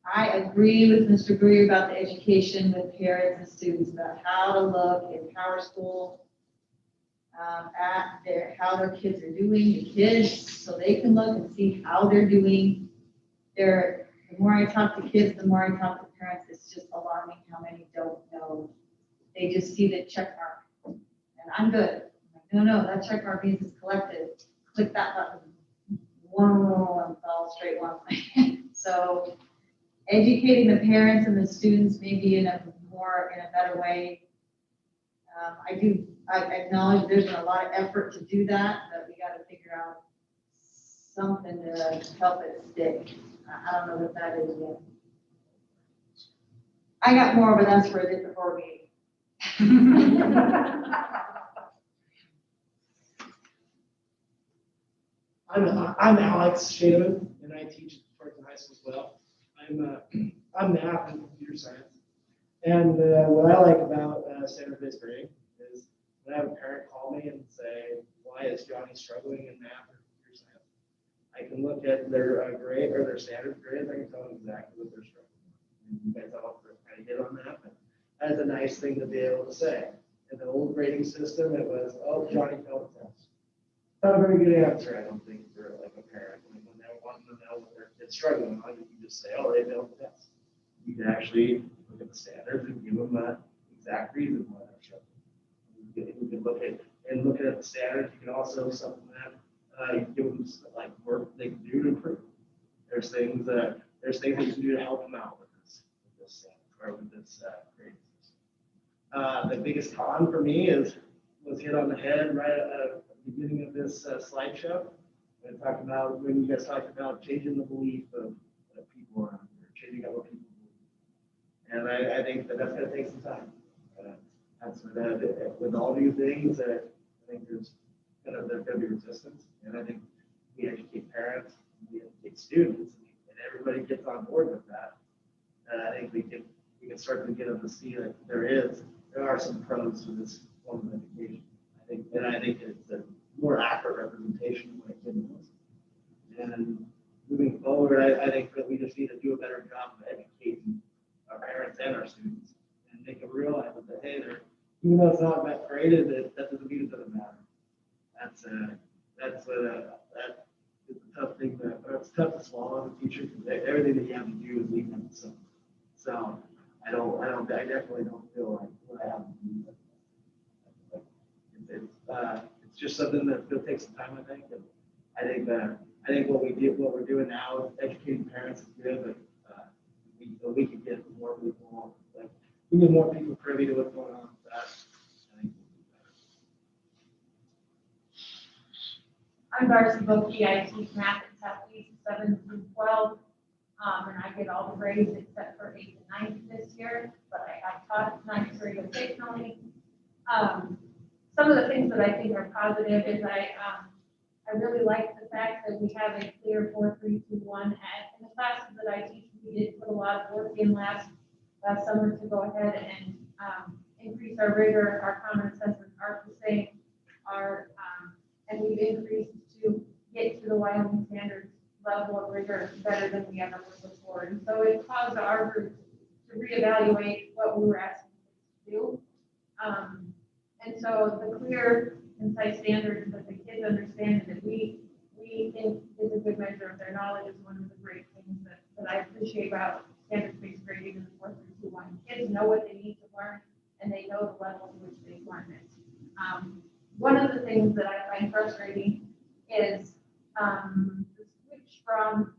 [SPEAKER 15] I agree with Mr. Greer about the education with parents and students about how to look in Power School at how their kids are doing, the kids, so they can look and see how they're doing. The more I talk to kids, the more I talk to parents, it's just alarming how many don't know. They just see the check mark, and I'm good. No, that check mark means it's collected. Click that button. One fall straight one way. So educating the parents and the students maybe in a better way. I acknowledge there's been a lot of effort to do that, but we got to figure out something to help it stick. I don't know what that is yet. I got more, but that's for a different board meeting.
[SPEAKER 16] I'm Alex Shaven, and I teach at Parkland High School as well. I'm math and computer science. And what I like about standard-based grading is when I have a parent call me and say, why is Johnny struggling in math or computer science? I can look at their grade or their standard grade, and I can tell them exactly what they're struggling with. And you guys all kind of get on that, but that is a nice thing to be able to say. In the old grading system, it was, oh, Johnny failed the test. Not a very good answer, I don't think, for like a parent. When they want to know what their kid's struggling on, you can just say, oh, they failed the test. You can actually look at the standards and give them that exact reason why they're struggling. You can look at the standards. You can also supplement. You can give them like work they can do to improve. There's things that you can do to help them out with this grading system. The biggest con for me was hit on the head right at the beginning of this slideshow. When you guys talked about changing the belief of people around here, changing up what people believe. And I think that's going to take some time. With all new things, think there's gonna be resistance, and I think we educate parents, we educate students, and everybody gets on board with that. And I think we can start to get them to see that there are some pros to this form of education. I think it's a more accurate representation of what a kid knows. And moving forward, I think that we just need to do a better job of educating our parents and our students and make them realize that, hey, even though it's not graded, that doesn't mean it doesn't matter. That's a tough thing, it's tough to swallow in the future because everything that you have to do is leave them. So I definitely don't feel like what I have to do. It's just something that will take some time, I think. And I think what we're doing now, educating parents is good, but we could get more people, we get more people privy to what's going on with that. I think we'll do better.
[SPEAKER 9] I'm varsity both I teach math and Southeast 7 through 12. And I get all the grades except for 8th and 9th this year, but I have taught 9th grade occasionally. Some of the things that I think are positive is I really like the fact that we have a clear 4-3-2-1. And in the classes that I teach, we did put a lot of work in last summer to go ahead and increase our rigor, our common assessments are the same, and we've increased to get to the Wyoming standards level of rigor better than we ever were before. And so it caused our group to reevaluate what we were asking to do. And so the clear, concise standards that the kids understand and that we think is a good measure of their knowledge is one of the great things that I appreciate about standards-based grading in the 4-3-2-1. Kids know what they need to learn and they know the level to which they learn it. One of the things that I find frustrating is the switch from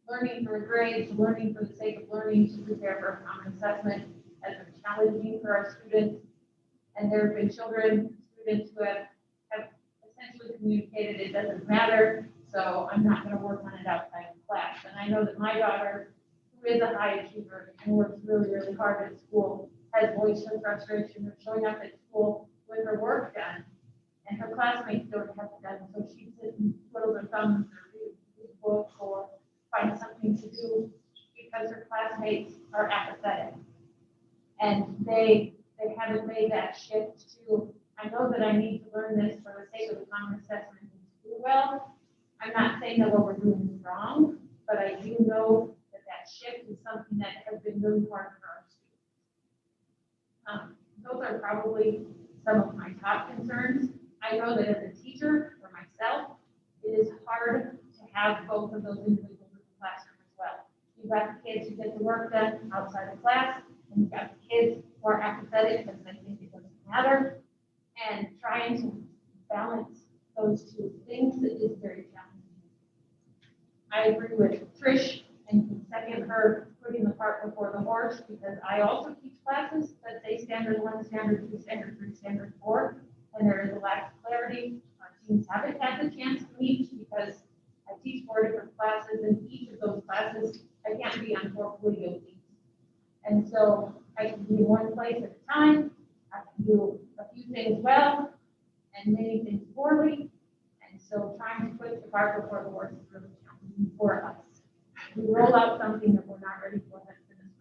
[SPEAKER 9] learning for a grade to learning for the sake of learning to prepare for a common assessment has been challenging for our students. And there have been students who have essentially communicated it doesn't matter, so I'm not going to work on it outside of class. And I know that my daughter, who is a high achiever and works really, really hard at school, has voiced her frustration of showing up at school with her work done, and her classmates don't have it done. So she sits and twiddles her thumbs or reads books or finds something to do because her classmates are apathetic. And they haven't made that shift to, I know that I need to learn this for the sake of the common assessment and do well. I'm not saying that what we're doing is wrong, but I do know that shift is something that has been really hard for our students. Those are probably some of my top concerns. I know that as a teacher, for myself, it is hard to have both of those individuals in the classroom as well. You've got the kids who get the work done outside of class, and you've got the kids who are apathetic because they think it doesn't matter. And trying to balance those two things is very challenging. I agree with Trish and can second her putting the cart before the horse, because I also teach classes that say standard 1, standard 2, standard 3, standard 4, and there is a lack of clarity. Our teams haven't had the chance to meet because I teach 4 different classes, and each of those classes I can't be on 4 video teams. And so I can be in one place at a time. I can do a few things well and many things poorly. And so trying to put the cart before the horse is really challenging for us. We roll out something that we're not ready for that's in this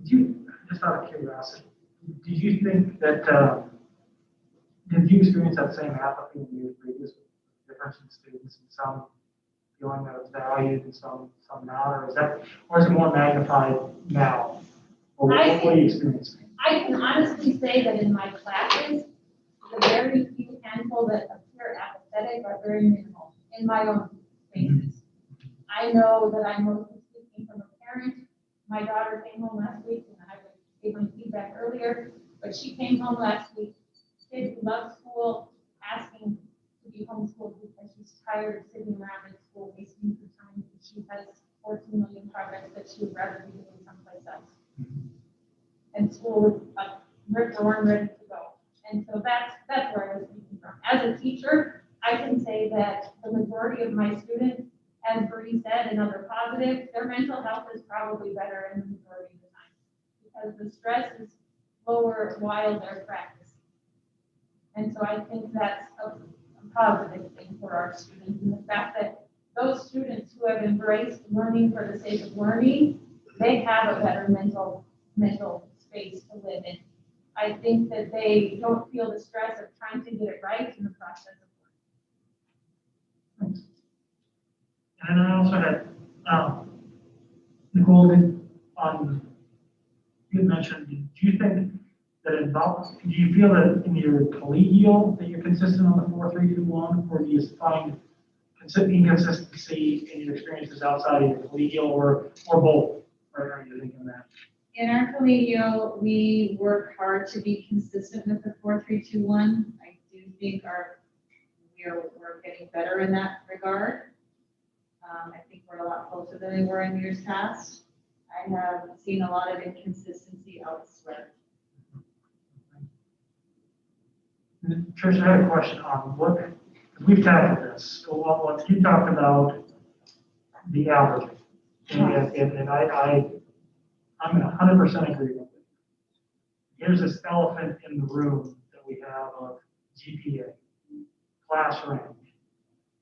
[SPEAKER 5] road. Just out of curiosity, did you think that, did you experience that same apathy in years previous, difference in students and some feeling that it's valued and some not, or is it more magnified now? Or what do you experience?
[SPEAKER 9] I can honestly say that in my classes, the very few handful that appear apathetic are very minimal in my own spaces. I know that I'm mostly speaking from a parent. My daughter came home last week, and I gave my feedback earlier, but she came home last week, kid who loves school, asking to be homeschooled because she's tired of sitting around in school wasting her time. She has 14 million projects that she would rather be doing someplace else. And school is ripped roaring ready to go. And so that's where I was speaking from. As a teacher, I can say that the majority of my students, as Bree said, and other positives, their mental health is probably better in the majority of the time
[SPEAKER 15] because the stress is lower while they're practicing. And so I think that's a positive thing for our students, and the fact that those students who have embraced learning for the sake of learning, they have a better mental space to live in. I think that they don't feel the stress of trying to get it right in the process of learning.
[SPEAKER 5] And I also had, Nicole, you had mentioned, do you think that do you feel that in your collegial that you're consistent on the 4-3-2-1, or do you find inconsistency in your experiences outside of your collegial, or both? Or are you thinking that?
[SPEAKER 15] In our collegial, we work hard to be consistent with the 4-3-2-1. I do think we're getting better in that regard. I think we're a lot closer than we were in years past. I have seen a lot of inconsistency elsewhere.
[SPEAKER 5] Trish, I had a question on what, we've tackled this. So what you talked about the average, and I'm 100% agree with it. Here's this elephant in the room that we have of GPA, class rank,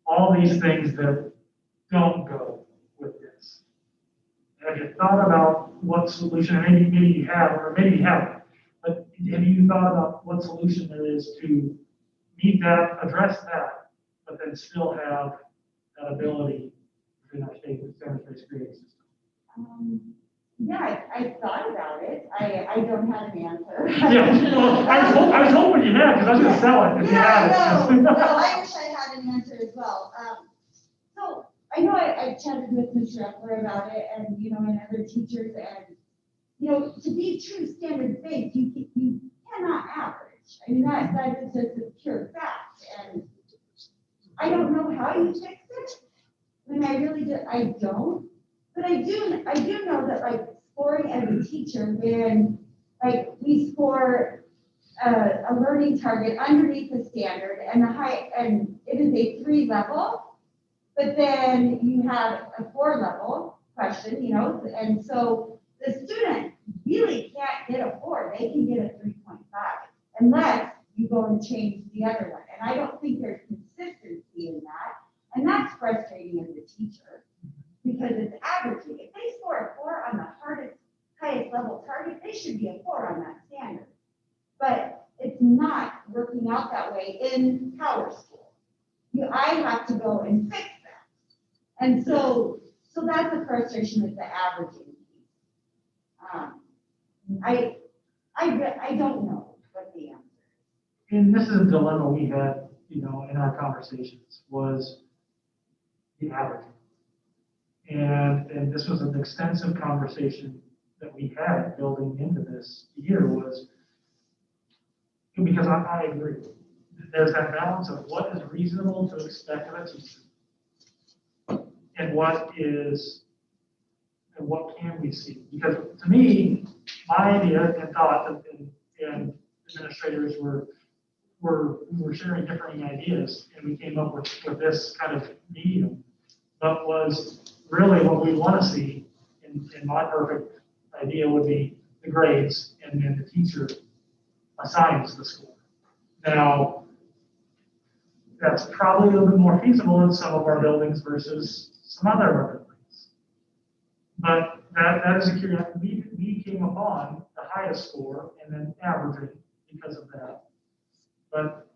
[SPEAKER 5] all these things that don't go with this. Have you thought about what solution, and maybe you have, or maybe you haven't, but have you thought about what solution there is to meet that, address that, but then still have that ability within our state standards-based grading system?
[SPEAKER 14] Yeah, I thought about it. I don't have an answer.
[SPEAKER 5] Yeah, well, I was hoping you had, because I was going to sell it if you had it.
[SPEAKER 14] No, I wish I had an answer as well. So I know I chatted with Ms. Scheffler about it, and and other teachers, and to be true standards-based, you cannot average. I mean, that is just a pure fact, and I don't know how you fix it. I mean, I really do. I don't. But I do know that like scoring as a teacher, when like we score a learning target underneath the standard and it is a 3 level, but then you have a 4 level question, and so the student really can't get a 4, they can get a 3.5 unless you go and change the other one. And I don't think there's consistency in that, and that's frustrating as a teacher. Because it's averaging. If they score a 4 on the highest level target, they should be a 4 on that standard. But it's not working out that way in Power School. I have to go and fix that. And so that's the frustration with the averaging piece. I don't know what the answer is.
[SPEAKER 5] And this is a dilemma we had, in our conversations, was the averaging. And this was an extensive conversation that we had building into this year, was because I agree. There's that balance of what is reasonable to expect of a teacher and what can we see. Because to me, my idea and thought and administrators we were sharing differing ideas, and we came up with this kind of medium, but was really what we want to see in my perfect idea would be the grades, and then the teacher assigns the score. Now, that's probably a little bit more feasible in some of our buildings versus some other of our buildings. But that is a curiosity. We came upon the highest score and then averaging because of that. But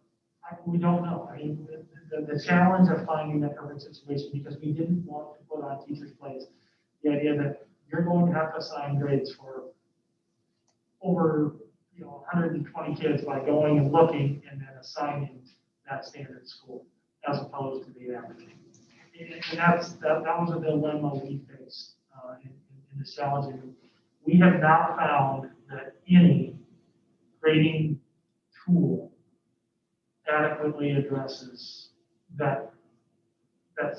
[SPEAKER 5] we don't know. I mean, the challenge of finding that perfect situation, because we didn't want to put on teachers' plates the idea that you're going to have to assign grades for over 120 kids by going and looking and then assigning that standard score as opposed to the averaging. And that was a dilemma we faced in this challenge. We have not found that any grading tool adequately addresses that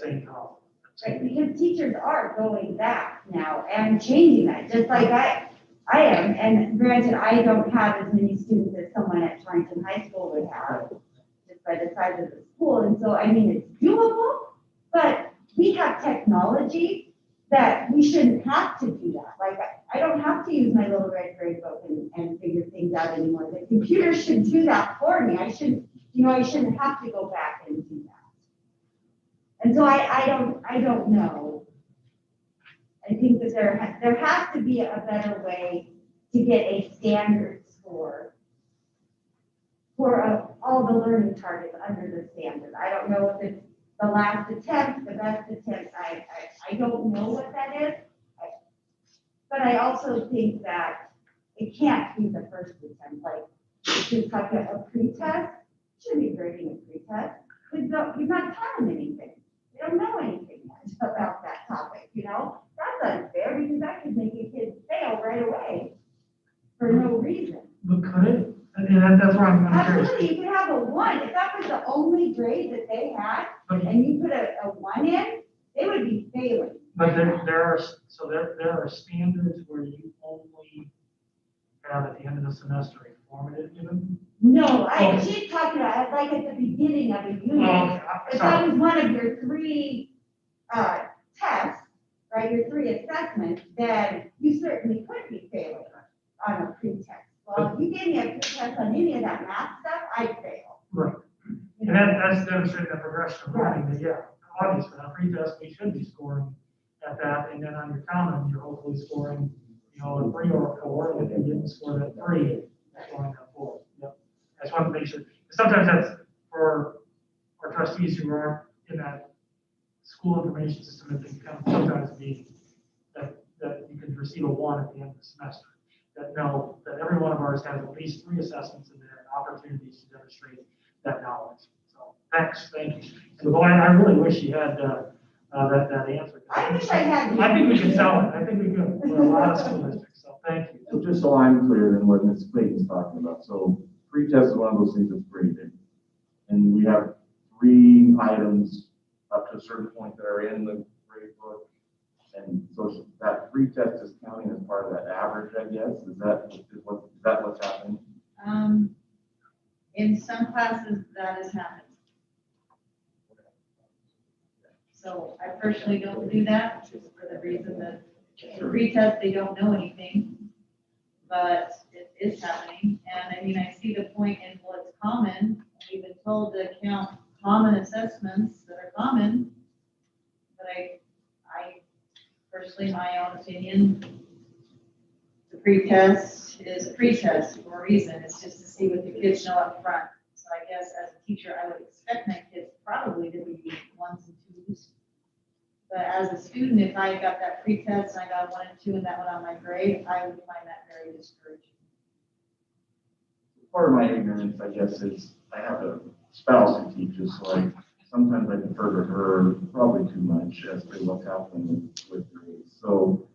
[SPEAKER 5] same problem.
[SPEAKER 14] Right, because teachers are going back now and changing that, just like I am. And granted, I don't have as many students as someone at Torrington High School would have, just by the size of the school. And so, I mean, it's doable, but we have technology that we shouldn't have to do that. Like, I don't have to use my little red grade book and figure things out anymore. The computer should do that for me. I shouldn't have to go back and do that. And so I don't know. I think that there has to be a better way to get a standard score for all the learning targets under the standard. I don't know if it's the last attempt, the best attempt. I don't know what that is. But I also think that it can't be the first attempt. Like, if you talk about a pretest, shouldn't be grading a pretest. Because you're not taught them anything. They don't know anything about that topic, you know? That's unfair because that could make a kid fail right away for no reason.
[SPEAKER 5] But could it? And that's why I'm curious.
[SPEAKER 14] Absolutely, you could have a 1. If that was the only grade that they had, and you put a 1 in, they would be failing.
[SPEAKER 5] But there are standards where you only have at the end of the semester a formative given?
[SPEAKER 14] No, she's talking about like at the beginning of a unit. If that was one of your 3 tests, right, your 3 assessments, then you certainly could be failing on a pretest. Well, if you gave me a pretest on any of that math stuff, I'd fail.
[SPEAKER 5] Right. And that's demonstrating the progression of learning. That, yeah, obviously, on a pretest, we should be scoring at that, and then on your common, you're hopefully scoring, you know, a 3 or a 4, and if you didn't score that 3, you're scoring that 4. Yep. I just want to make sure. Sometimes that's for our trustees who aren't in that school information system, it can sometimes be that you can receive a 1 at the end of the semester. That every one of ours has at least 3 assessments in there and opportunities to demonstrate that knowledge. So thank you. So boy, I really wish you had that answer.
[SPEAKER 14] I wish I had.
[SPEAKER 5] I think we can sell it. I think we could for a lot of school districts. So thank you.
[SPEAKER 1] So just so I'm clear in what Ms. Clayton's talking about, so pretest is one of those things that's graded. And we have 3 items up to a certain point that are in the grade book. And so that pretest is counting as part of that average, I guess. Is that what's happening?
[SPEAKER 15] In some classes, that has happened. So I personally don't do that, just for the reason that the pretest, they don't know anything, but it is happening. And I mean, I see the point in what's common. We've been told to count common assessments that are common, but I personally, my own opinion, the pretest is a pretest for a reason. It's just to see what the kids know up front. So I guess as a teacher, I would expect my kids probably to be 1s and 2s. But as a student, if I got that pretest and I got 1 and 2 and that went on my grade, I would find that very discouraging.
[SPEAKER 1] Part of my ignorance, I guess, is I have a spouse who teaches, so sometimes I defer to her probably too much as to what's happening with grades. So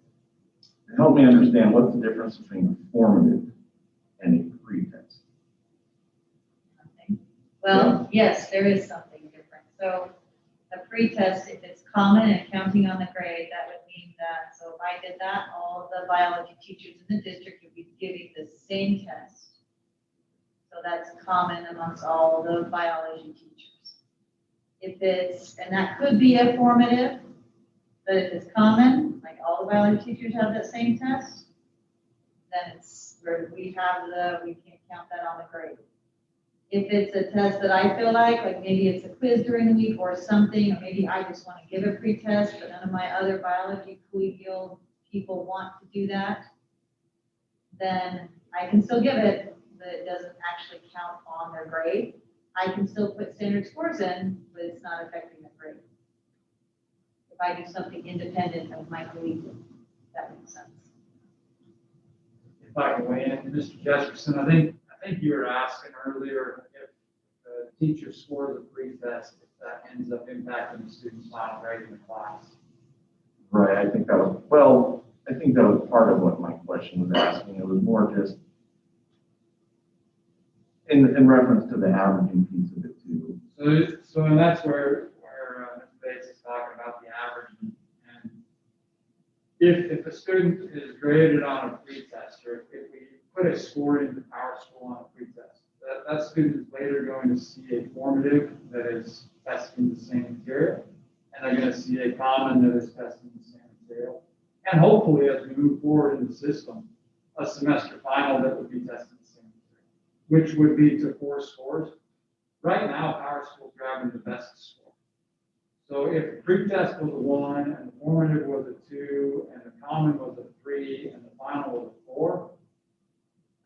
[SPEAKER 1] help me understand what's the difference between a formative and a pretest.
[SPEAKER 15] Well, yes, there is something different. So a pretest, if it's common and counting on the grade, that would mean that, so if I did that, all of the biology teachers in the district would be giving the same test. So that's common amongst all the biology teachers. If it's, and that could be a formative, but if it's common, like all the biology teachers have that same test, then it's where we can't count that on the grade. If it's a test that I feel like maybe it's a quiz during the week or something, or maybe I just want to give a pretest, but none of my other biology collegial people want to do that, then I can still give it, but it doesn't actually count on their grade. I can still put standard scores in, but it's not affecting the grade. If I do something independent of my collegiate, that makes sense.
[SPEAKER 6] If I can weigh in, Mr. Jesperson, I think you were asking earlier if the teacher scores a pretest, if that ends up impacting the student's final grade in the class.
[SPEAKER 1] Right, I think that was part of what my question was asking. It was more just in reference to the averaging piece of it too.
[SPEAKER 6] So and that's where Ms. Bates is talking about the averaging. And if a student is graded on a pretest, or if we put a score into our school on a pretest, that student is later going to see a formative that is testing the same material, and they're going to see a common that is testing the same material. And hopefully, as we move forward in the system, a semester final that would be tested the same, which would be to 4 scores. Right now, Power School's grabbing the best score. So if pretest was a 1, and the formative was a 2, and the common was a 3, and the final was a 4,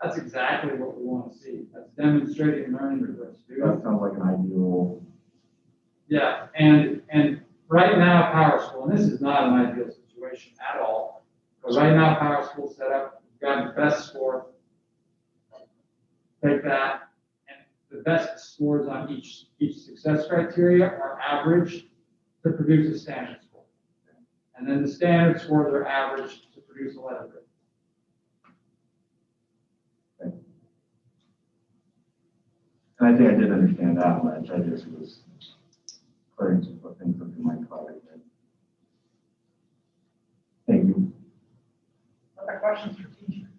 [SPEAKER 6] that's exactly what we want to see. That's demonstrating learning for our students.
[SPEAKER 1] That sounds like an ideal.
[SPEAKER 6] Yeah, and right now, Power School, and this is not an ideal situation at all, but right now, Power School set up, we've got the best score. Take that, and the best scores on each success criteria are averaged to produce a standard score. And then the standard scores are averaged to produce a letter grade.
[SPEAKER 1] And I think I did understand that much. I just was clearing some things up in my closet. Thank you.
[SPEAKER 5] Other questions for teachers?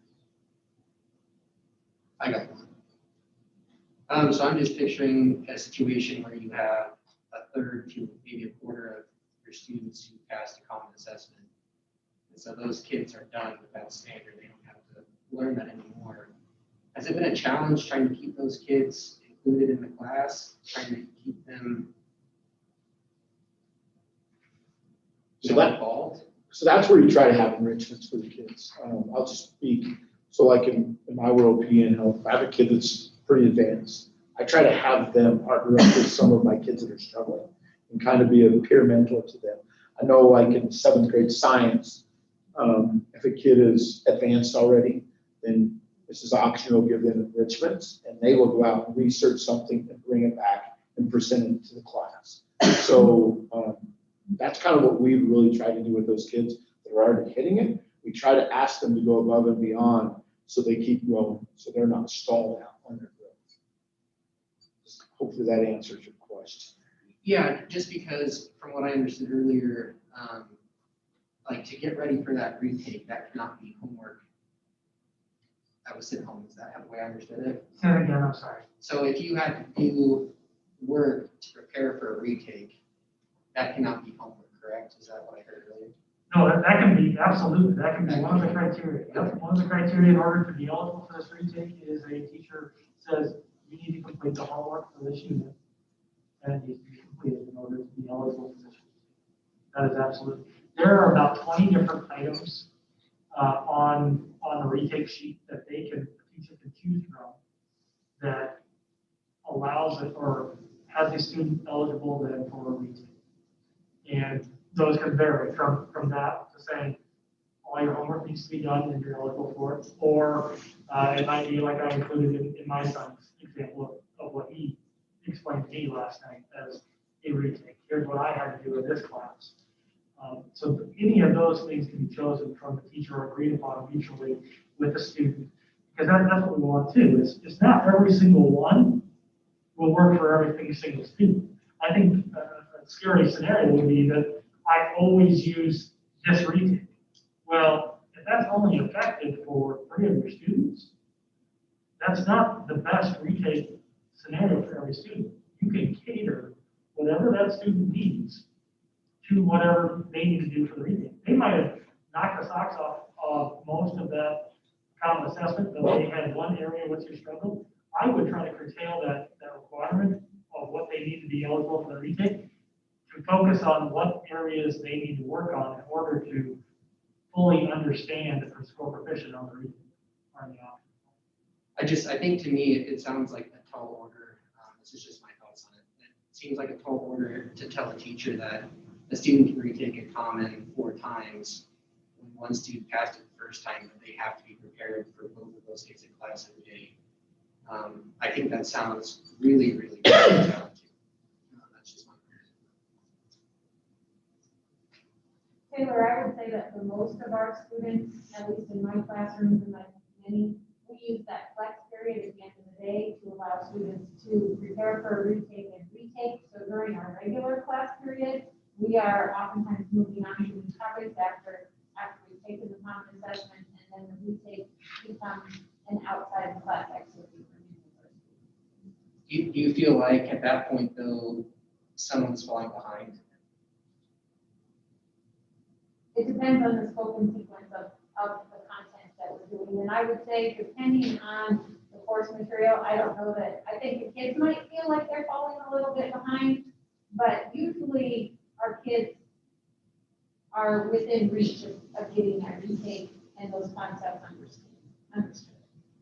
[SPEAKER 17] I got one. So I'm just picturing a situation where you have a third to maybe a quarter of your students who passed a common assessment. And so those kids are done with that standard. They don't have to learn that anymore. Has it been a challenge trying to keep those kids included in the class, trying to keep them involved?
[SPEAKER 12] So that's where you try to have enrichments for the kids. I'll just speak, so like in my world, PN health, I have a kid that's pretty advanced. I try to have them partner up with some of my kids that are struggling and kind of be a peer mentor to them. I know like in 7th grade science, if a kid is advanced already, then this is optional, give them enrichments, and they will go out and research something and bring it back and present it to the class. So that's kind of what we really try to do with those kids that are already hitting it. We try to ask them to go above and beyond so they keep growing, so they're not stalled out on their growth. Hopefully that answers your question.
[SPEAKER 17] Yeah, just because from what I understood earlier, like to get ready for that retake, that cannot be homework that was sent home. Is that the way I understood it?
[SPEAKER 5] Say it again, I'm sorry.
[SPEAKER 17] So if you had to do work to prepare for a retake, that cannot be homework, correct? Is that what I heard earlier?
[SPEAKER 5] No, that can be, absolutely, that can be one of the criteria. Yep, one of the criteria in order to be eligible for this retake is a teacher says, you need to complete the homework for this unit, and it needs to be completed in order to be eligible for this retake. That is absolutely. There are about 20 different items on the retake sheet that the teacher can choose from that allows it or has a student eligible then for a retake. And those can vary from that to saying all your homework needs to be done and you're eligible for it. Or it might be like I included in my son's example of what he explained to me last night as a retake. Here's what I had to do in this class. So any of those things can be chosen from the teacher or agreed upon mutually with the student. Because that's what we want too. It's not every single one will work for every single student. I think a scary scenario would be that I always use this retake. Well, if that's only effective for 3 of your students, that's not the best retake scenario for every student. You can cater whatever that student needs to whatever they need to do for the retake. They might have knocked the socks off of most of that common assessment, but they had one area which they struggled. I would try to curtail that requirement of what they need to be eligible for the retake to focus on what areas they need to work on in order to fully understand and score proficient on the retake.
[SPEAKER 17] I think to me, it sounds like a tall order. This is just my thoughts on it. It seems like a tall order to tell a teacher that a student can retake a common 4 times when one student passed it the first time, but they have to be prepared for both of those days of class every day. I think that sounds really, really challenging. That's just my opinion.
[SPEAKER 9] Taylor, I would say that for most of our students, at least in my classrooms and my many, we use that flex period at the end of the day to allow students to prepare for a retake and retake. So during our regular class period, we are oftentimes moving on to new topics after we've taken the common assessment, and then the retake becomes an outside class activity.
[SPEAKER 17] Do you feel like at that point, though, someone's falling behind?
[SPEAKER 9] it depends on the scope and sequence of the content that we're doing. And I would say, depending on the course material, I don't know that, I think the kids might feel like they're falling a little bit behind, but usually our kids are within reach of getting that retake and those concepts understood.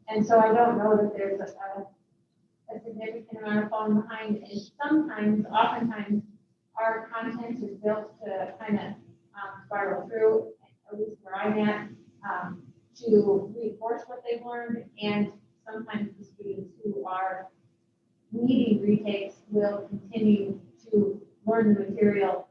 [SPEAKER 9] And so I don't know that there's a significant amount of falling behind. And sometimes, oftentimes, our content is built to kind of spiral through, at least where I'm at, to reinforce what they've learned. And sometimes the students who are needing retakes will continue to learn the material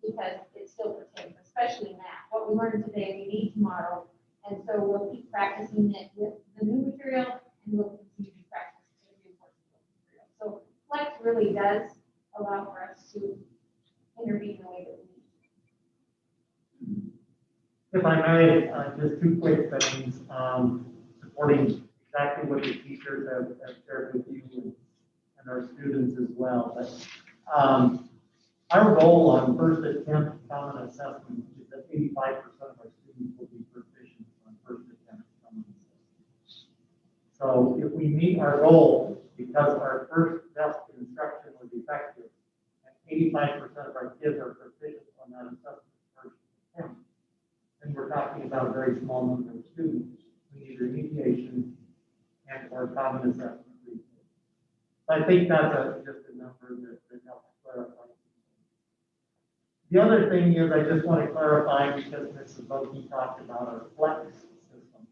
[SPEAKER 9] because it still pertains, especially math. What we learned today, we need tomorrow. And so we'll keep practicing it with the new material, and we'll continue to practice the reinforcement material. So Flex really does allow for us to intervene in the way that we need.
[SPEAKER 5] If I may, just two quick things, supporting exactly what the teachers have shared with you and our students as well. But our goal on first attempt common assessment is that 85% of our students will be proficient on first attempt common assessment. So if we meet our goal, because our first best instruction was effective, and 85% of our kids are proficient on that assessment first attempt, then we're talking about a very small number of students who need remediation and or common assessment. So I think that's just a number that helps clarify. The other thing is, I just want to clarify, because Mrs. Boki talked about our flex system.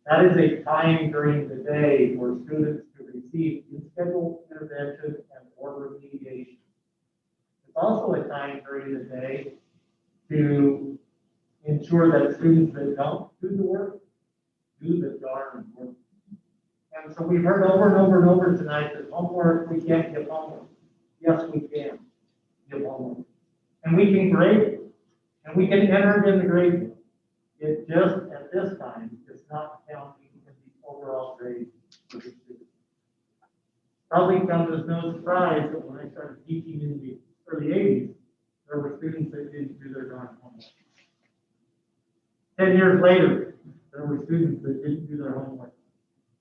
[SPEAKER 5] That is a time during the day for students to receive in-schedule intervention and or remediation. It's also a time during the day to ensure that students that don't do the work, do the darn work. And so we've heard over and over and over tonight that homework, we can't give homework. Yes, we can give homework. And we can grade it, and we can enter it in the grade book. It just, at this time, is not counting in the overall grade for the student. Probably comes as no surprise that when I started teaching in the early 80s, there were students that didn't do their darn homework. 10 years later, there were students that didn't do their homework.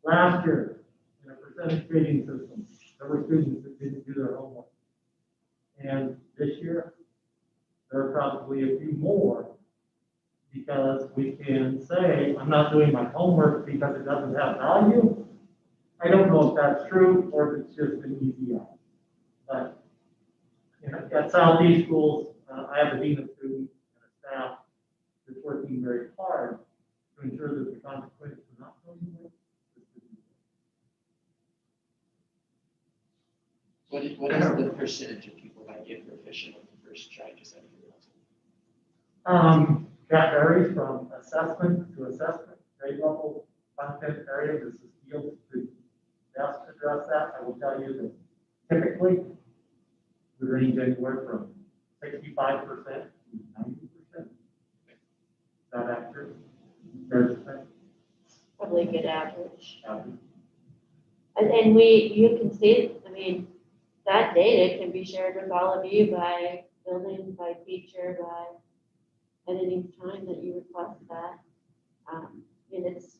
[SPEAKER 5] Last year, in a percentage grading system, there were students that didn't do their homework. And this year, there are probably a few more, because we can say, I'm not doing my homework because it doesn't have value. I don't know if that's true or if it's just an easy out. But at Southeast schools, I have a dean of students and a staff that's working very hard to ensure that the consequence of not doing it.
[SPEAKER 17] What is the percentage of people that get proficient on the first try? Just out of curiosity.
[SPEAKER 5] That varies from assessment to assessment, grade level, content area. This is field to best address that. I will tell you that typically we range anywhere from 65% to 90%. Is that accurate? Fair to say?
[SPEAKER 13] Probably a good average.
[SPEAKER 5] Average.
[SPEAKER 13] And you can see, I mean, that data can be shared with all of you by building, by feature, by at any time that you request that. And it's,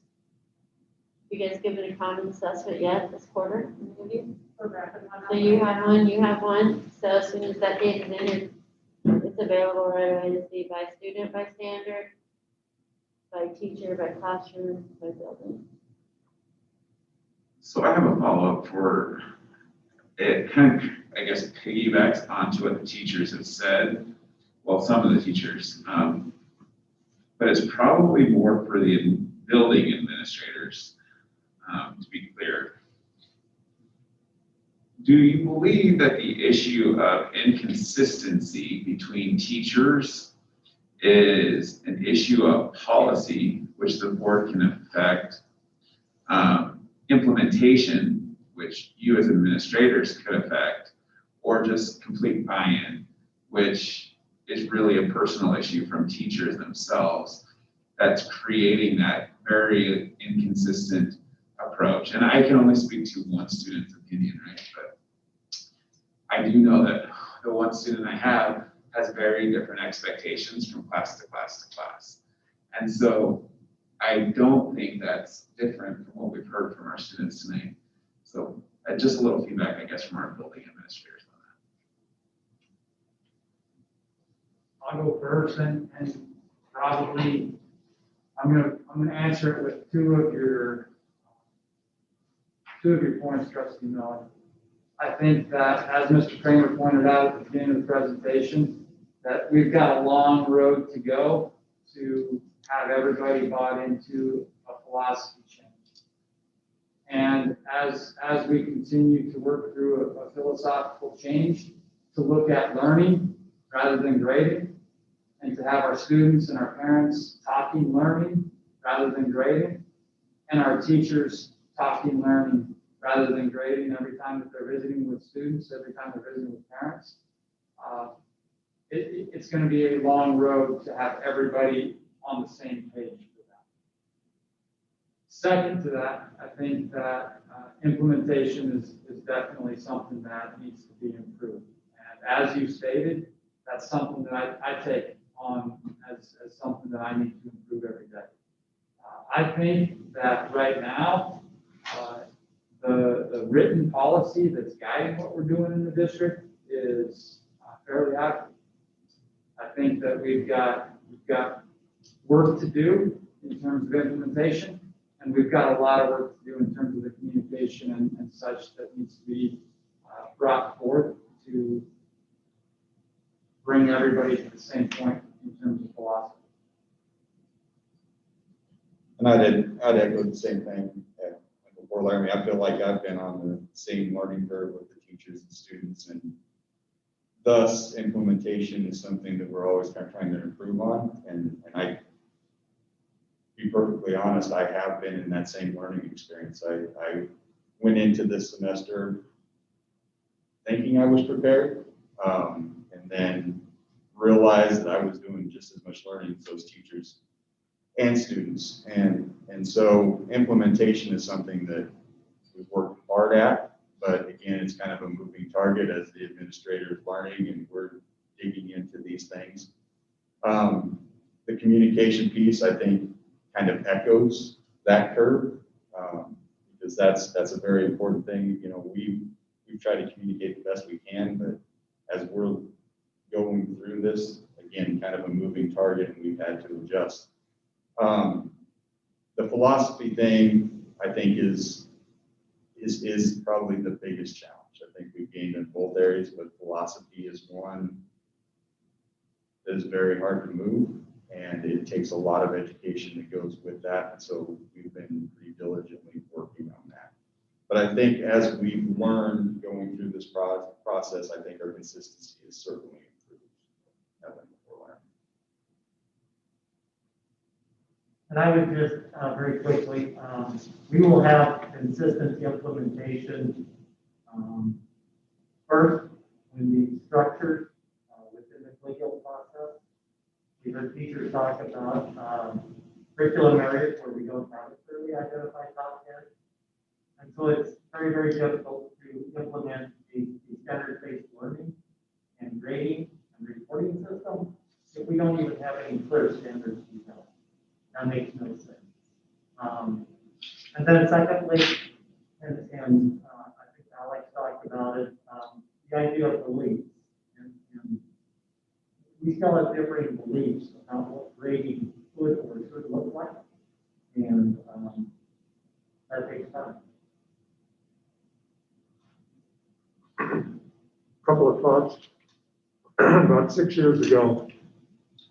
[SPEAKER 13] you guys given a common assessment yet this quarter? So you have one. So as soon as that data is entered, it's available right away to see by student, by standard, by teacher, by classroom, by building.
[SPEAKER 2] So I have a follow-up for, it kind of, I guess, piggybacks onto what the teachers have said. Well, some of the teachers, but it's probably more for the building administrators, to be clear. Do you believe that the issue of inconsistency between teachers is an issue of policy, which the board can affect, implementation, which you as administrators could affect, or just complete buy-in, which is really a personal issue from teachers themselves that's creating that very inconsistent approach? And I can only speak to one student's opinion, right? But I do know that the one student I have has very different expectations from class to class to class. And so I don't think that's different from what we've heard from our students tonight. So just a little feedback, I guess, from our building administrators on that.
[SPEAKER 6] I'll go first and probably, I'm gonna answer it with two of your points, Trustee Miller. I think that, as Mr. Kramer pointed out at the beginning of the presentation, that we've got a long road to go to have everybody bought into a philosophy change. And as we continue to work through a philosophical change, to look at learning rather than grading, and to have our students and our parents talking learning rather than grading, and our teachers talking learning rather than grading every time that they're visiting with students, every time they're visiting with parents. It's going to be a long road to have everybody on the same page for that. Second to that, I think that implementation is definitely something that needs to be improved. And as you stated, that's something that I take on as something that I need to improve every day. I think that right now, the written policy that's guiding what we're doing in the district is fairly accurate. I think that we've got work to do in terms of implementation, and we've got a lot of work to do in terms of the communication and such that needs to be brought forth to bring everybody to the same point in terms of philosophy.
[SPEAKER 18] And I'd echo the same thing before Larry. I feel like I've been on the same learning curve with the teachers and students, and thus implementation is something that we're always kind of trying to improve on. And I, to be perfectly honest, I have been in that same learning experience. I went into this semester thinking I was prepared, and then realized that I was doing just as much learning as those teachers and students. And so implementation is something that we've worked hard at, but again, it's kind of a moving target as the administrator is learning and we're digging into these things. The communication piece, I think, kind of echoes that curve, because that's a very important thing. You know, we try to communicate the best we can, but as we're going through this, again, kind of a moving target, and we've had to adjust. The philosophy thing, I think, is probably the biggest challenge. I think we've gained in both areas, but philosophy is one that is very hard to move, and it takes a lot of education that goes with that. And so we've been pretty diligently working on that. But I think as we've learned going through this process, I think our consistency is certainly improved.
[SPEAKER 19] And I would just very quickly, we will have consistent implementation first in the structures within the collegial process. We heard teachers talk about curriculum areas where we don't have a clearly identified content. And so it's very, very difficult to implement a standard-based learning and grading and reporting system if we don't even have any clear standards developed. That makes no sense. And then secondly, and I think Alex talked about it, the idea of beliefs. And we still have differing beliefs about what grading could or should look like. And that takes time.
[SPEAKER 20] Couple of thoughts. About 6 years ago,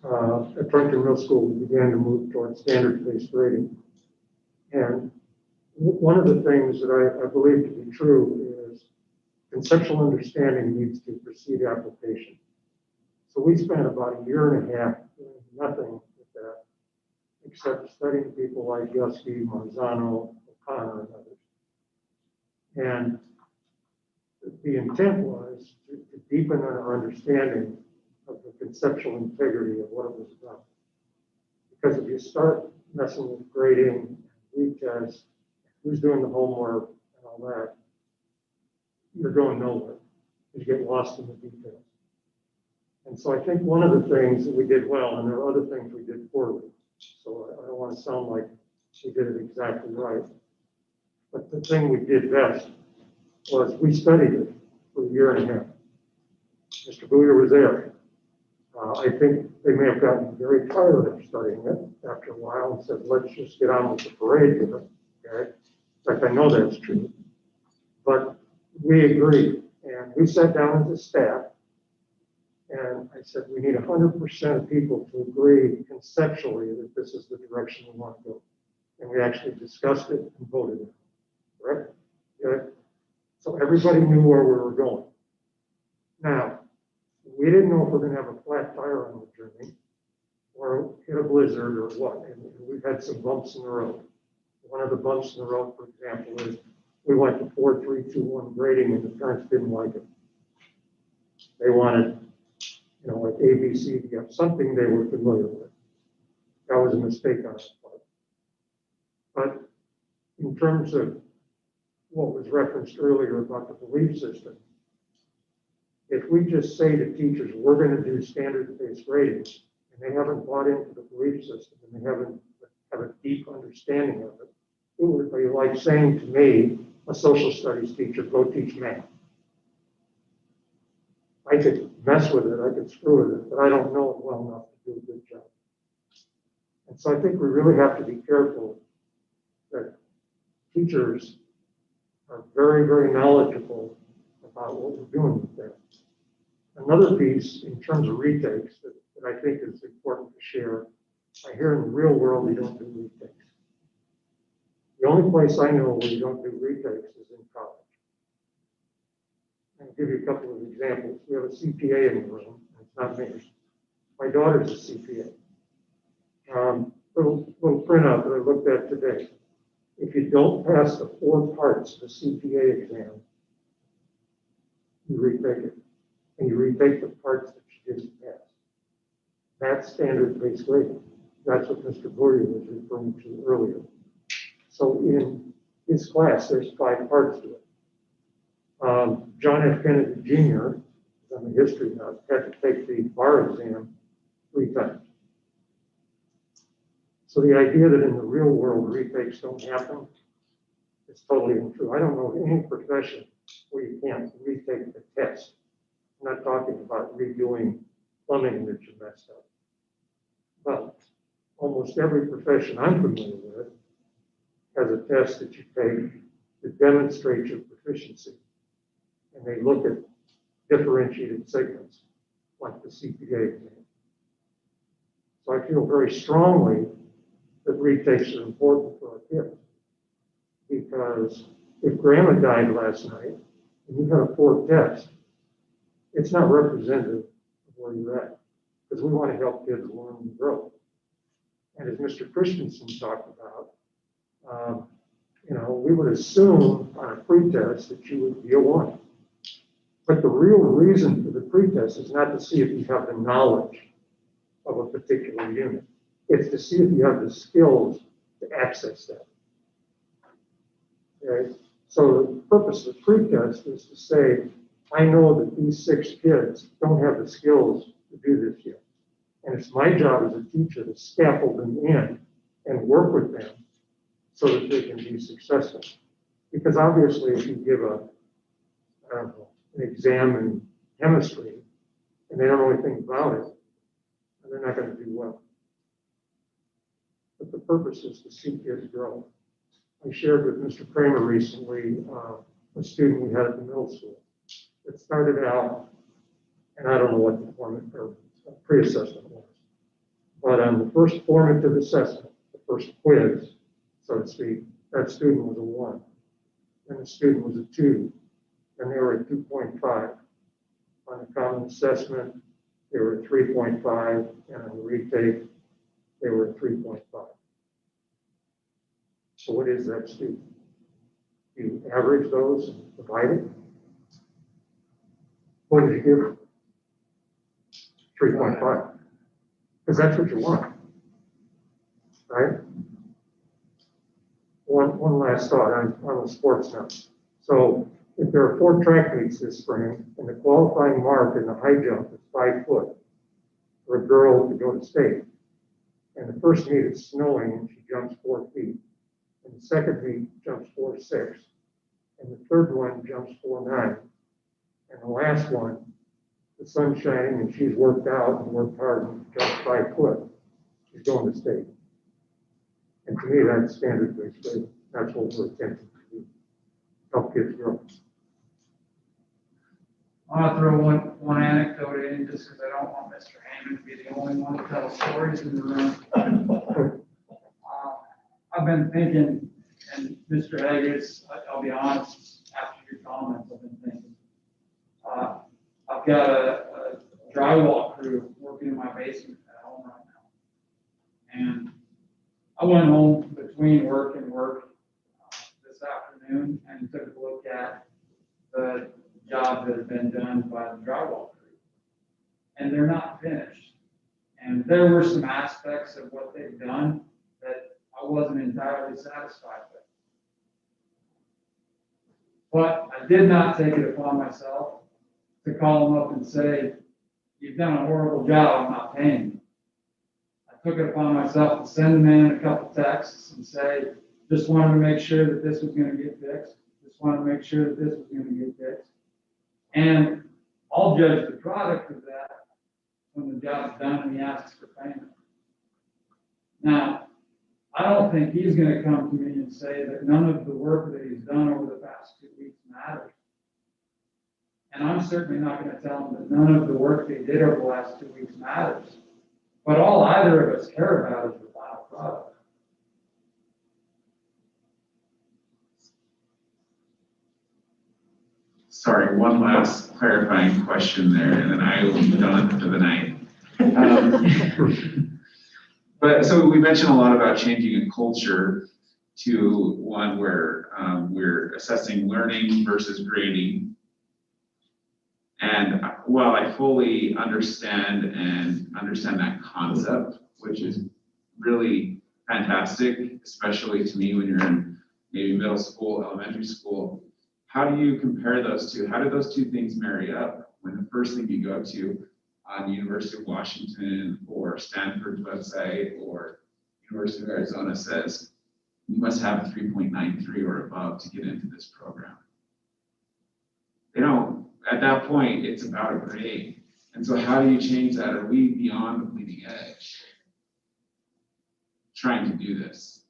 [SPEAKER 20] at Trenton Middle School, we began to move towards standards-based grading. And one of the things that I believe to be true is conceptual understanding needs to precede application. So we spent about a year and a half doing nothing with that, except studying people like Yuski, Marzano, O'Connor, and others. And the intent was to deepen our understanding of the conceptual integrity of what it was about. Because if you start messing with grading, retests, who's doing the homework and all that, you're going nowhere. You get lost in the details. And so I think one of the things that we did well, and there are other things we did poorly. So I don't want to sound like we did it exactly right. But the thing we did best was we studied it for a year and a half. Mr. Booyer was there. I think they may have gotten very tired of studying it after a while and said, let's just get on with the parade here. Okay? In fact, I know that's true. But we agreed, and we sat down as a staff, and I said, we need 100% of people to agree conceptually that this is the direction we want to go. And we actually discussed it and voted it. Correct? Okay? So everybody knew where we were going. Now, we didn't know if we're going to have a flat tire on the journey or hit a blizzard or what. And we've had some bumps in the road. One of the bumps in the road, for example, is we went to 4, 3, 2, 1 grading and the parents didn't like it. They wanted, like A, B, C, D, F, something they were familiar with. That was a mistake on our part. But in terms of what was referenced earlier about the belief system, if we just say to teachers, we're going to do standards-based grading, and they haven't bought into the belief system, and they haven't have a deep understanding of it, it would be like saying to me, a social studies teacher, go teach math. I could mess with it, I could screw with it, but I don't know it well enough to do a good job. And so I think we really have to be careful that teachers are very, very knowledgeable about what we're doing with that. Another piece in terms of retakes that I think is important to share, I hear in the real world we don't do retakes. The only place I know where you don't do retakes is in college. I'll give you a couple of examples. We have a CPA in the room, and it's not me. My daughter's a CPA. Little printout that I looked at today. If you don't pass the 4 parts of the CPA exam, you retake it. And you retake the parts that you didn't pass. That's standard-based grading. That's what Mr. Boyer was referring to earlier. So in his class, there's 5 parts to it. John F. Kennedy Jr., I'm a history nut, had to take the bar exam 3 times. So the idea that in the real world retakes don't happen is totally untrue. I don't know of any profession where you can't retake the test. I'm not talking about redoing plumbing that you messed up. But almost every profession I'm familiar with has a test that you take to demonstrate your proficiency. And they look at differentiated segments, like the CPA exam. So I feel very strongly that retakes are important for our kids. Because if grandma died last night and you had a poor test, it's not representative of where you're at. Because we want to help kids learn and grow. And as Mr. Christensen talked about, we would assume on a pretest that you would be a 1. But the real reason for the pretest is not to see if you have the knowledge of a particular unit. It's to see if you have the skills to access that. Okay? So the purpose of the pretest is to say, I know that these 6 kids don't have the skills to do this yet. And it's my job as a teacher to scaffold them in and work with them so that they can be successful. Because obviously if you give an exam in chemistry and they don't know anything about it, they're not going to do well. But the purpose is to see kids grow. I shared with Mr. Kramer recently a student we had at the middle school. It started out, and I don't know what the formative or pre-assessment was, but on the first formative assessment, the first quiz, so to speak, that student was a 1, and the student was a 2, and they were at 2.5. On the common assessment, they were at 3.5, and on the retake, they were at 3.5. So what is that student? You average those, divide it. What did you give? 3.5. Because that's what you want, right? One last thought on the sports nut. So if there are 4 track meets this spring and the qualifying mark in the high jump is 5 foot for a girl to go to state. And the first meet it's snowing and she jumps 4 feet. And the second meet jumps 4.6. And the third one jumps 4.9. And the last one, the sun's shining and she's worked out and worked hard and jumped 5 foot. She's going to state. And to me, that's standard-based grading. That's what we're attempting to do. Help kids grow.
[SPEAKER 6] I want to throw one anecdote in just because I don't want Mr. Hammond to be the only one to tell stories in the room. I've been thinking, and Mr. Haggis, I'll be honest, after your comments, I've been thinking, I've got a drywall crew working in my basement at home right now. And I went home between work and work this afternoon and took a look at the job that had been done by the drywall crew. And they're not finished. And there were some aspects of what they've done that I wasn't entirely satisfied with. But I did not take it upon myself to call them up and say, you've done a horrible job, I'm not paying you. I took it upon myself to send them in a couple texts and say, just wanted to make sure that this was going to get fixed. Just wanted to make sure that this was going to get fixed. And I'll judge the product of that when the job's done and he asks for payment. Now, I don't think he's going to come to me and say that none of the work that he's done over the past 2 weeks matters. And I'm certainly not going to tell him that none of the work they did over the last 2 weeks matters. But all either of us care about is the final product.
[SPEAKER 2] Sorry, one last clarifying question there, and then I will be done for the night. But so we mentioned a lot about changing a culture to one where we're assessing learning versus grading. And while I fully understand that concept, which is really fantastic, especially to me when you're in maybe middle school, elementary school, how do you compare those two? How do those two things marry up when the first thing you go to on the University of Washington or Stanford's website or University of Arizona says, you must have a 3.93 or above to get into this program? They don't, at that point, it's about a grade. And so how do you change that? Are we beyond the bleeding edge trying to do this?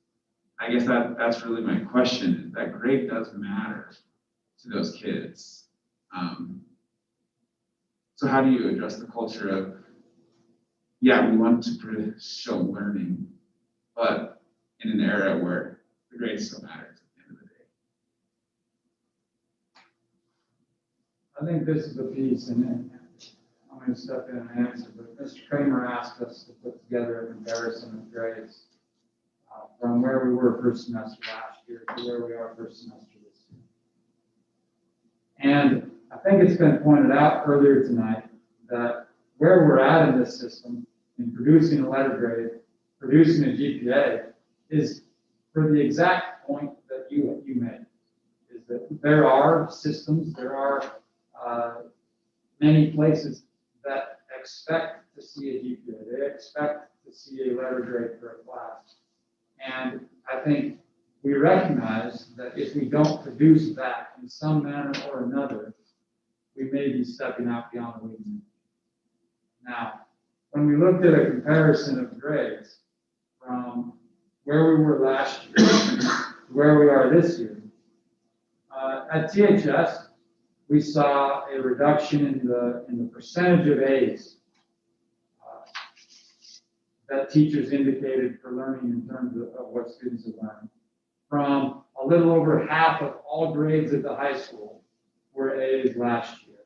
[SPEAKER 2] I guess that's really my question, is that grade does matter to those kids. So how do you address the culture of, yeah, we want to show learning, but in an era where the grades still matter at the end of the day?
[SPEAKER 6] I think this is a piece, and I'm going to step in and answer, but Mr. Kramer asked us to put together a comparison of grades from where we were first semester last year to where we are first semester this year. And I think it's been pointed out earlier tonight that where we're at in this system in producing a letter grade, producing a GPA, is for the exact point that you made, is that there are systems, there are many places that expect to see a GPA. They expect to see a letter grade for a class. And I think we recognize that if we don't produce that in some manner or another, we may be stepping out beyond the legal. Now, when we looked at a comparison of grades from where we were last year to where we are this year, at THS, we saw a reduction in the percentage of A's that teachers indicated for learning in terms of what students have learned. From a little over half of all grades at the high school were A's last year.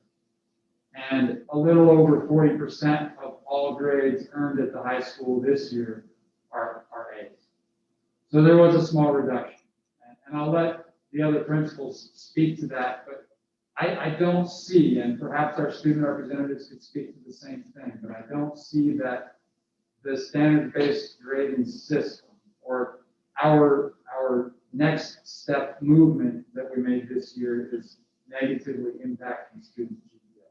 [SPEAKER 6] And a little over 40% of all grades earned at the high school this year are A's. So there was a small reduction. And I'll let the other principals speak to that, but I don't see, and perhaps our student representatives could speak to the same thing, but I don't see that the standard-based grading system or our next step movement that we made this year is negatively impacting students' GPA.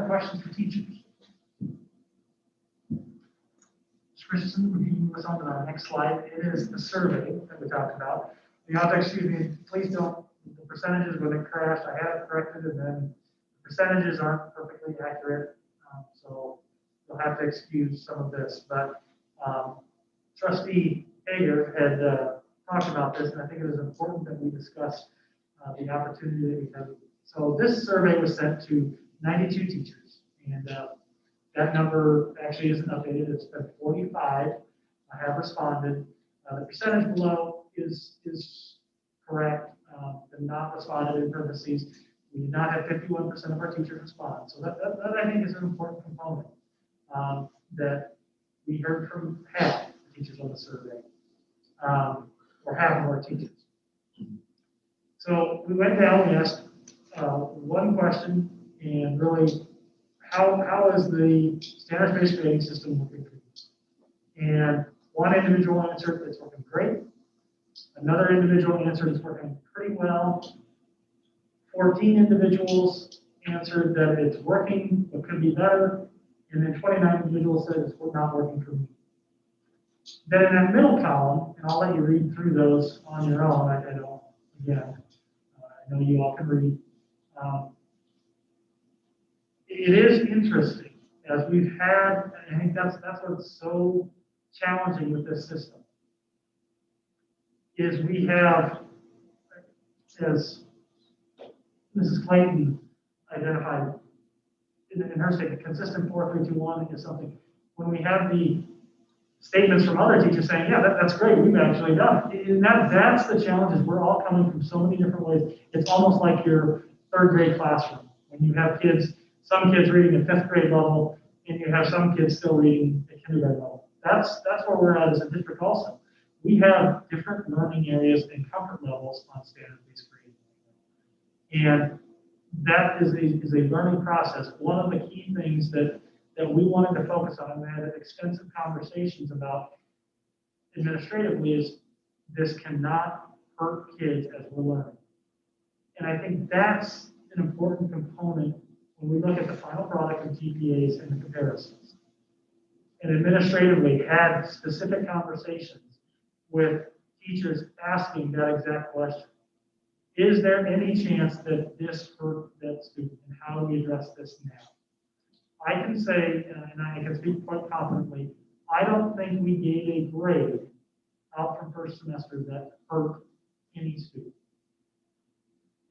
[SPEAKER 5] have questions for teachers? Ms. Christensen, would you move us on to our next slide? It is the survey that we talked about. You have to excuse me, please don't, the percentages when it crashed, I had it corrected, and then the percentages aren't perfectly accurate. So you'll have to excuse some of this, but Trustee Hager had talked about this, and I think it is important that we discuss the opportunity that we have. So this survey was sent to 92 teachers, and that number actually isn't updated. It's been 45 have responded. The percentage below is correct. The not responded in parentheses. We did not have 51% of our teachers respond. So that I think is an important component that we heard from half the teachers on the survey, or half of our teachers. So we went down, we asked one question, and really, how is the standards-based grading system working for you? And one individual answered, it's working great. Another individual answered, it's working pretty well. 14 individuals answered that it's working, but could be better. And then 29 individuals said it's not working for me. Then in that middle column, and I'll let you read through those on your own, I don't, again, I know you all can read. It is interesting, as we've had, I think that's what's so challenging with this system, is we have, as Mrs. Clayton identified in her statement, consistent 4-3-2-1 is something. When we have the statements from other teachers saying, yeah, that's great, we've actually done it. And that's the challenge, is we're all coming from so many different ways. It's almost like your third grade classroom. When you have kids, some kids reading at 5th grade level, and you have some kids still reading at kindergarten level. That's where we're at as a district also. We have different learning areas and comfort levels on standard-based grading. And that is a learning process. One of the key things that we wanted to focus on, and we had extensive conversations about administratively, is this cannot hurt kids as we're learning. And I think that's an important component when we look at the final product of GPAs and the comparisons. And administratively had specific conversations with teachers asking that exact question. Is there any chance that this hurt that student, and how do we address this now? I can say, and I can speak quite confidently, I don't think we gave a grade out from first semester that hurt any student.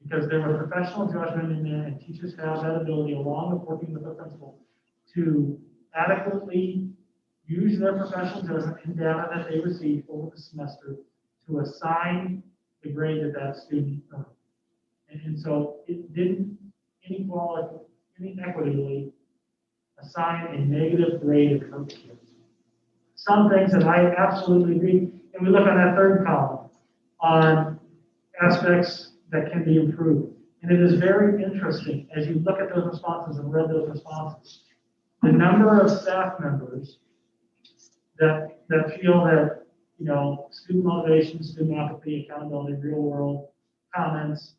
[SPEAKER 5] Because there was professional judgment in there, and teachers have that ability, along with working with the principal, to adequately use their professional judgment and data that they receive over the semester to assign the grade that student earned. And so it didn't inequitably assign a negative grade of hurt kids. Some things that I absolutely agree, and we look on that third column on aspects that can be improved. And it is very interesting as you look at those responses and read those responses, the number of staff members that feel that, you know, student motivation, student apathy, accountability, real world comments,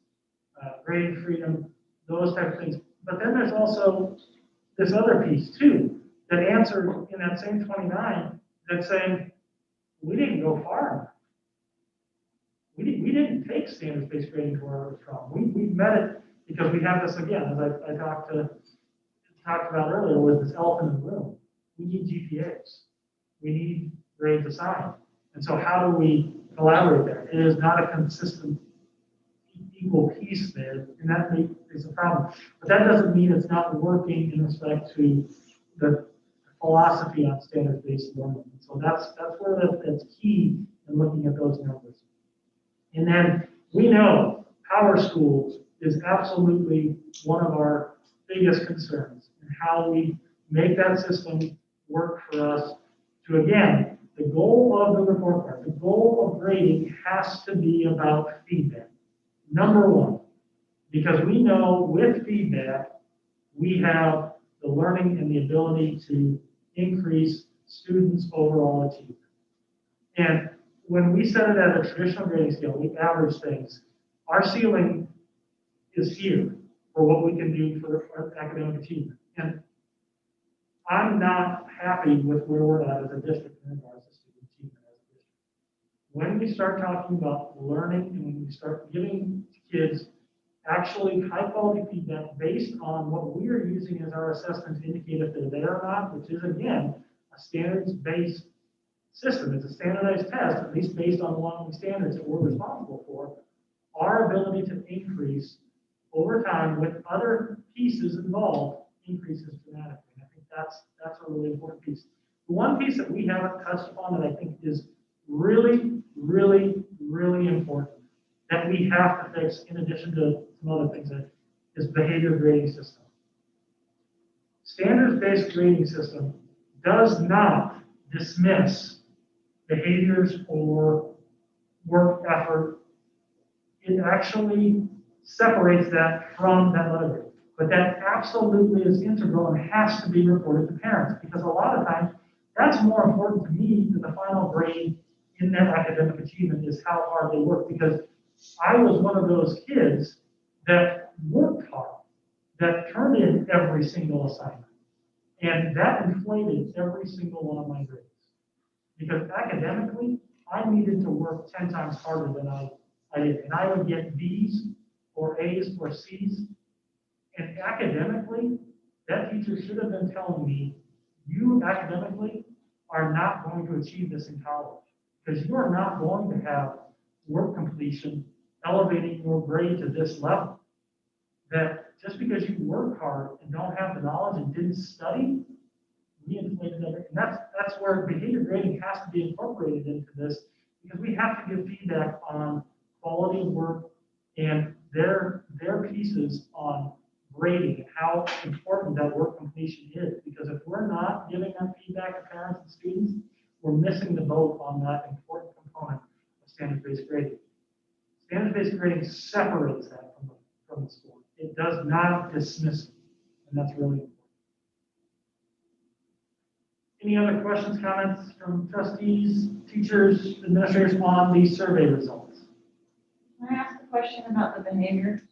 [SPEAKER 5] grading freedom, those type of things. But then there's also this other piece too, that answered in that same 29, that's saying, we didn't go far enough. We didn't take standards-based grading to where it was from. We met it because we have this, again, as I talked about earlier, with this elephant in the room. We need GPAs. We need grades assigned. And so how do we collaborate there? It is not a consistent, equal piece there, and that is a problem. But that doesn't mean it's not working in respect to the philosophy on standards-based learning. And so that's where that's key in looking at those numbers. And then we know Power Schools is absolutely one of our biggest concerns, and how we make that system work for us to, again, the goal of the report card, the goal of grading has to be about feedback. Number one, because we know with feedback, we have the learning and the ability to increase students' overall achievement. And when we set it at a traditional grading scale, we average things. Our ceiling is here for what we can do for academic achievement. And I'm not happy with where we're at as a district in regards to student achievement as a district. When we start talking about learning and when we start giving kids actually high quality feedback based on what we are using as our assessment to indicate if they're there or not, which is again, a standards-based system. It's a standardized test, at least based on the long standards that we're responsible for. Our ability to increase over time with other pieces involved increases dramatically. And I think that's a really important piece. The one piece that we haven't touched upon that I think is really, really, really important that we have to fix in addition to some other things that is behavior grading system. Standards-based grading system does not dismiss behaviors or work effort. It actually separates that from that letter grade. But that absolutely is integral and has to be reported to parents because a lot of times that's more important to me than the final grade in that academic achievement is how hard they work because I was one of those kids that worked hard, that turned in every single assignment. And that inflated every single one of my grades. Because academically, I needed to work 10 times harder than I did. And I would get B's or A's or C's. And academically, that teacher should have been telling me, you academically are not going to achieve this in college. Because you are not going to have work completion elevating your grade to this level. That just because you work hard and don't have the knowledge and didn't study, we inflated that. And that's where behavior grading has to be incorporated into this because we have to give feedback on quality of work and their pieces on grading and how important that work completion is. Because if we're not giving that feedback to parents and students, we're missing the boat on that important component of standards-based grading. Standards-based grading separates that from the score. It does not dismiss it, and that's really important. Any other questions, comments from trustees, teachers, administrators on these survey results?
[SPEAKER 15] Can I ask a question about the behavior?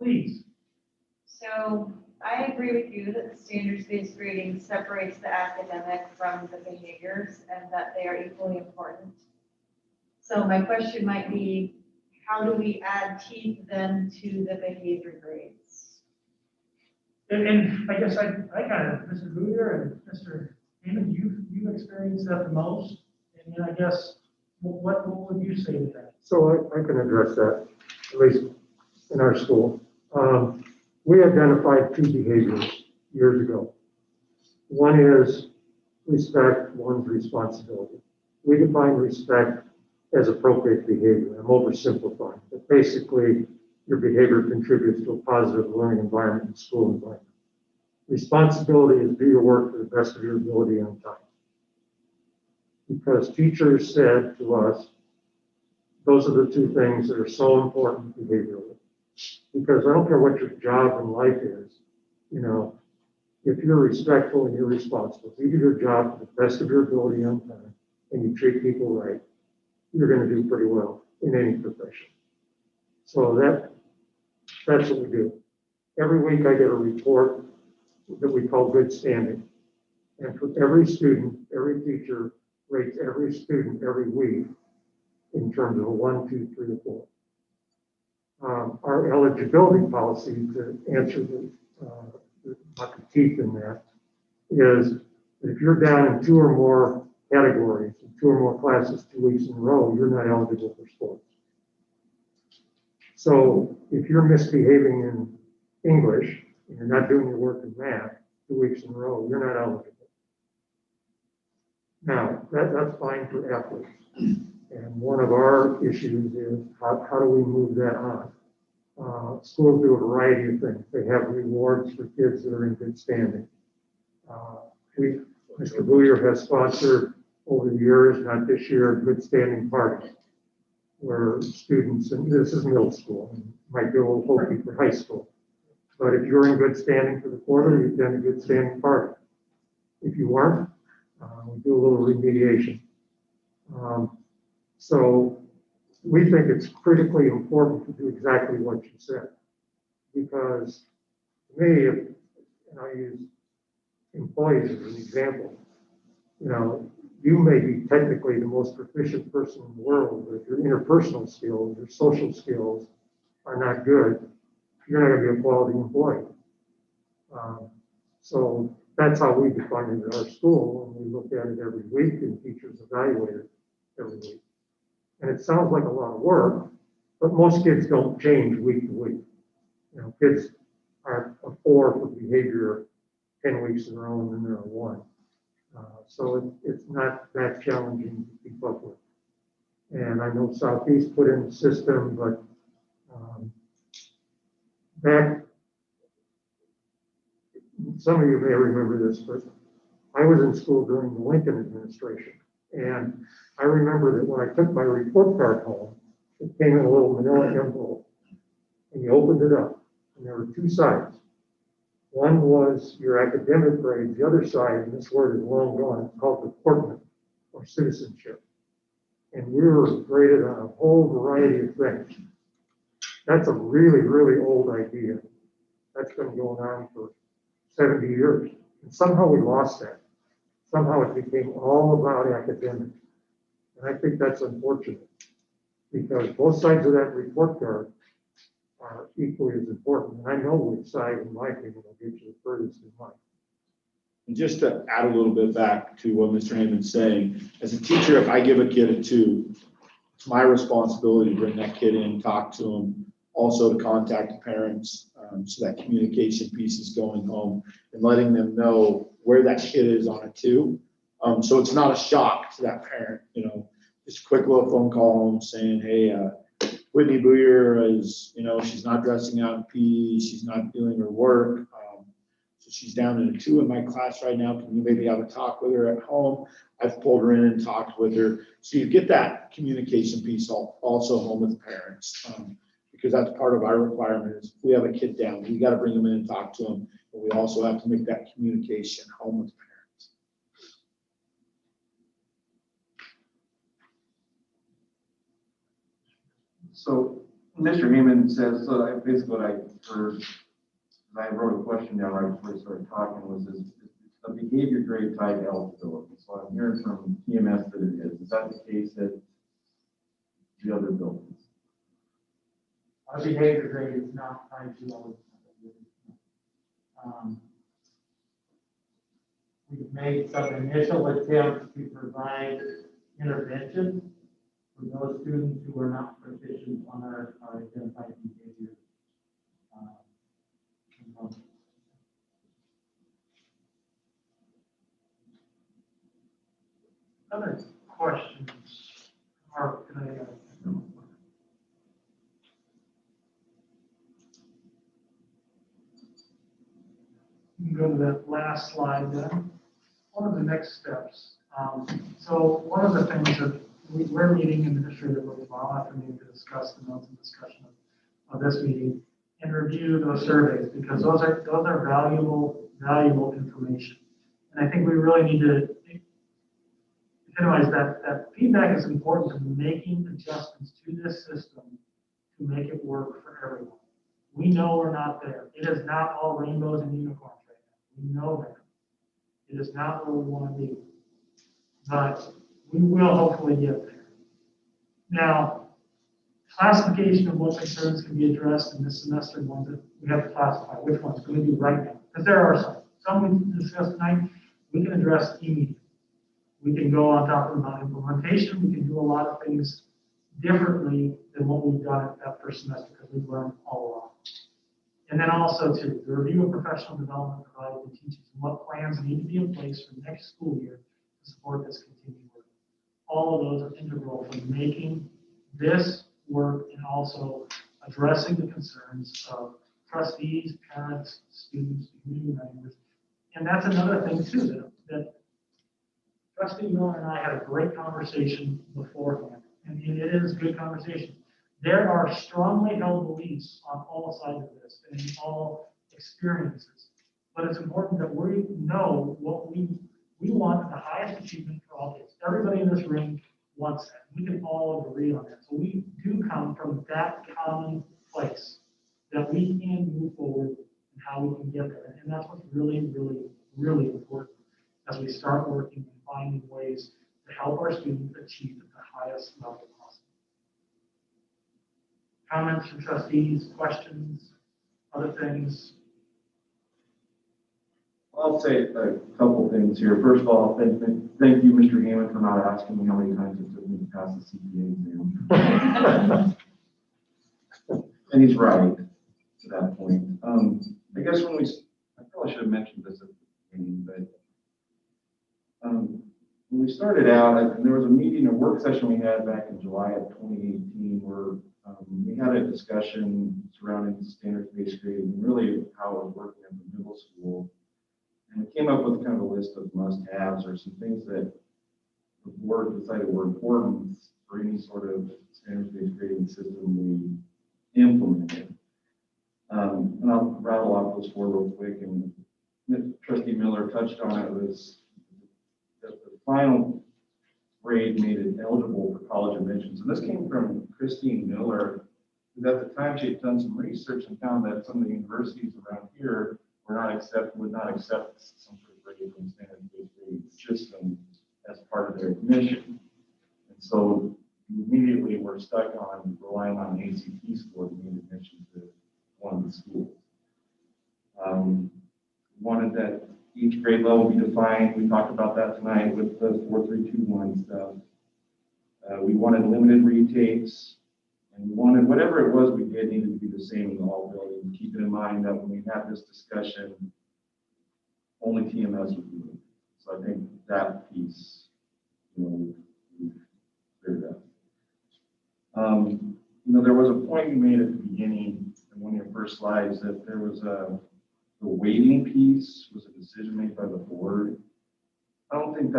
[SPEAKER 5] Please.
[SPEAKER 15] So I agree with you that the standards-based grading separates the academic from the behaviors and that they are equally important. So my question might be, how do we add teeth then to the behavior grades?
[SPEAKER 5] And I guess I kind of, Mr. Booyer and Mr. Damon, you experienced that the most. And then I guess, what would you say to that?
[SPEAKER 20] So I can address that, at least in our school. We identified two behaviors years ago. One is respect, one's responsibility. We define respect as appropriate behavior. I'm oversimplifying, but basically your behavior contributes to a positive learning environment and school environment. Responsibility is do your work to the best of your ability on time. Because teachers said to us, those are the two things that are so important behaviorally. Because I don't care what your job in life is, you know, if you're respectful and you're responsible, if you do your job to the best of your ability on time, and you treat people right, you're going to do pretty well in any profession. So that's what we do. Every week I get a report that we call good standing. And for every student, every teacher rates every student every week in terms of a 1, 2, 3, or 4. Our eligibility policy, to answer the teeth in that, is that if you're down in 2 or more categories, 2 or more classes 2 weeks in a row, you're not eligible for sports. So if you're misbehaving in English and you're not doing your work in math 2 weeks in a row, you're not eligible. Now, that's fine for athletes. And one of our issues is how do we move that on? Schools do a variety of things. They have rewards for kids that are in good standing. Mr. Booyer has sponsored over the years, not this year, good standing parties where students, and this is middle school, might be a little hokey for high school. But if you're in good standing for the quarter, you attend a good standing party. If you aren't, we do a little remediation. So we think it's critically important to do exactly what you said. Because to me, and I use employees as an example. You know, you may be technically the most proficient person in the world, but if your interpersonal skills, your social skills are not good, you're not going to be a quality employee. So that's how we define it at our school, and we look at it every week, and teachers evaluate it every week. And it sounds like a lot of work, but most kids don't change week to week. You know, kids are a 4 for behavior 10 weeks in a row, and then they're a 1. So it's not that challenging to keep up with. And I know Southeast put in the system, but some of you may remember this, but I was in school during the Lincoln administration. And I remember that when I took my report card home, it came in a little manila envelope. And you opened it up, and there were 2 sides. One was your academic grades. The other side, and this word is long gone, it's called deportment or citizenship. And we were graded on a whole variety of things. That's a really, really old idea. That's been going on for 70 years. And somehow we lost that. Somehow it became all about academics. And I think that's unfortunate because both sides of that report card are equally as important. And I know which side, in my opinion, will get you the furthest in life.
[SPEAKER 12] And just to add a little bit back to what Mr. Heyman's saying, as a teacher, if I give a kid a 2, it's my responsibility to bring that kid in, talk to him, also to contact the parents, so that communication piece is going home and letting them know where that kid is on a 2. So it's not a shock to that parent, you know, just a quick little phone call home saying, hey, Whitney Booyer is, you know, she's not dressing out in PE, she's not doing her work. So she's down in a 2 in my class right now. Can you maybe have a talk with her at home? I've pulled her in and talked with her. So you get that communication piece also home with the parents. Because that's part of our requirement is if we have a kid down, we got to bring them in and talk to them. But we also have to make that communication home with the parents.
[SPEAKER 1] So Mr. Heyman says, so basically what I heard, I wrote a question down right before we started talking, was this a behavior grade tied to eligibility. So I'm hearing from EMS that it is. Is that the case at the other buildings?
[SPEAKER 19] Our behavior grade is not tied to eligibility. We've made some initial attempts to provide intervention for those students who are not proficient on our identified behavior components.
[SPEAKER 5] Other questions? Or can I? You can go to that last slide then. What are the next steps? So one of the things that we're meeting administratively tomorrow afternoon to discuss the notes and discussion of this meeting and review those surveys because those are valuable information. And I think we really need to epitomize that feedback is important to making adjustments to this system to make it work for everyone. We know we're not there. It is not all rainbows and unicorns right now. We know that. It is not where we want to be. But we will hopefully get there. Now, classification of what concerns can be addressed in this semester, ones that we have to classify, which ones can we do right now? Because there are some. Some we discussed tonight, we can address immediately. We can go on top of about implementation. We can do a lot of things differently than what we've done at that first semester because we've learned all along. And then also too, the review of professional development provided to teachers and what plans need to be in place for next school year to support this continued work. All of those are integral for making this work and also addressing the concerns of trustees, parents, students, community members. And that's another thing too, that Trustee Miller and I had a great conversation beforehand, and it is a good conversation. There are strongly held beliefs on all sides of this and in all experiences, but it's important that we know what we want the highest achievement for all kids. Everybody in this room wants that. We can all agree on that. So we do come from that common place that we can move forward and how we can get there. And that's what's really, really, really important. help our students achieve at the highest level possible. Comments from trustees, questions, other things?
[SPEAKER 1] I'll say a couple things here. First of all, thank you, Mr. Hammond, for not asking me how many times it took me to pass the CPA exam. And he's right to that point. I guess I probably should have mentioned this at the beginning, but when we started out, and there was a work session we had back in July of 2018, where we had a discussion surrounding standards-based grading, and really how it was working in the middle school. And we came up with kind of a list of must-haves or some things that the board decided were important for any sort of standards-based grading system we implemented. And I'll rattle off those four real quick. And Trustee Miller touched on it. Was that the final grade made it eligible for college admissions. And this came from Christine Miller, because at the time she had done some research and found that some of the universities around here would not accept some sort of grade from standard-based grading system as part of their admission. And so immediately we're stuck on relying on the ACT score to gain admission to one of the schools. Wanted that each grade level be defined. We talked about that tonight with the 4321 stuff. We wanted limited retakes, and we wanted whatever it was we did needed to be the same in all buildings. Keep it in mind that when we had this discussion, only TMS would be. So I think that piece, we've cleared up. There was a point you made at the beginning in one of your first slides that there was the weighting piece was a decision made by the board. I don't think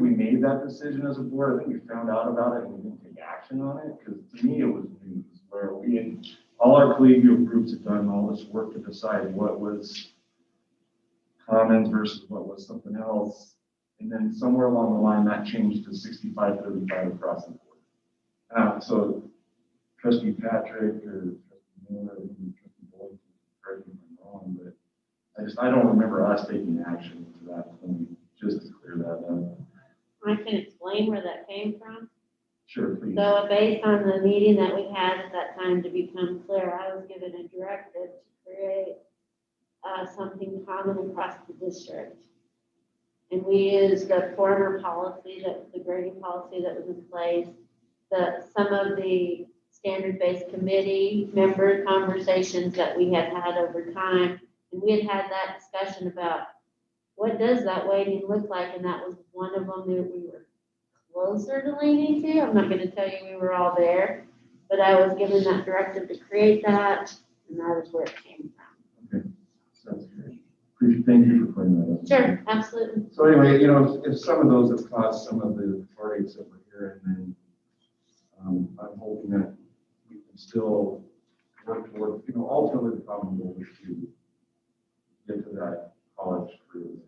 [SPEAKER 1] we made that decision as a board. I think we found out about it and we didn't take action on it, because to me it was news where we had all our collegial groups had done all this work to decide what was commons versus what was something else. And then somewhere along the line that changed to 65-35 across the board. So Trustee Patrick or Trustee Miller, Trustee Boyd, correct me if I'm wrong, but I don't remember us taking action to that point, just to clear that up.
[SPEAKER 13] I can explain where that came from.
[SPEAKER 1] Sure, please.
[SPEAKER 13] So based on the meeting that we had at that time, to become clear, I was given a directive to create something common across the district. And we used the former policy, the grading policy that was in place, some of the standard-based committee member conversations that we had had over time. And we had that discussion about what does that weighting look like? And that was one of them that we were closer to leaning to. I'm not going to tell you we were all there, but I was given that directive to create that, and that is where it came from.
[SPEAKER 1] Okay, sounds great. Thank you for pointing that out.
[SPEAKER 13] Sure, absolutely.
[SPEAKER 1] So anyway, if some of those have caused some of the heartaches that we're hearing, then I'm hoping that we can still work toward, ultimately the common goal is to get to that college career.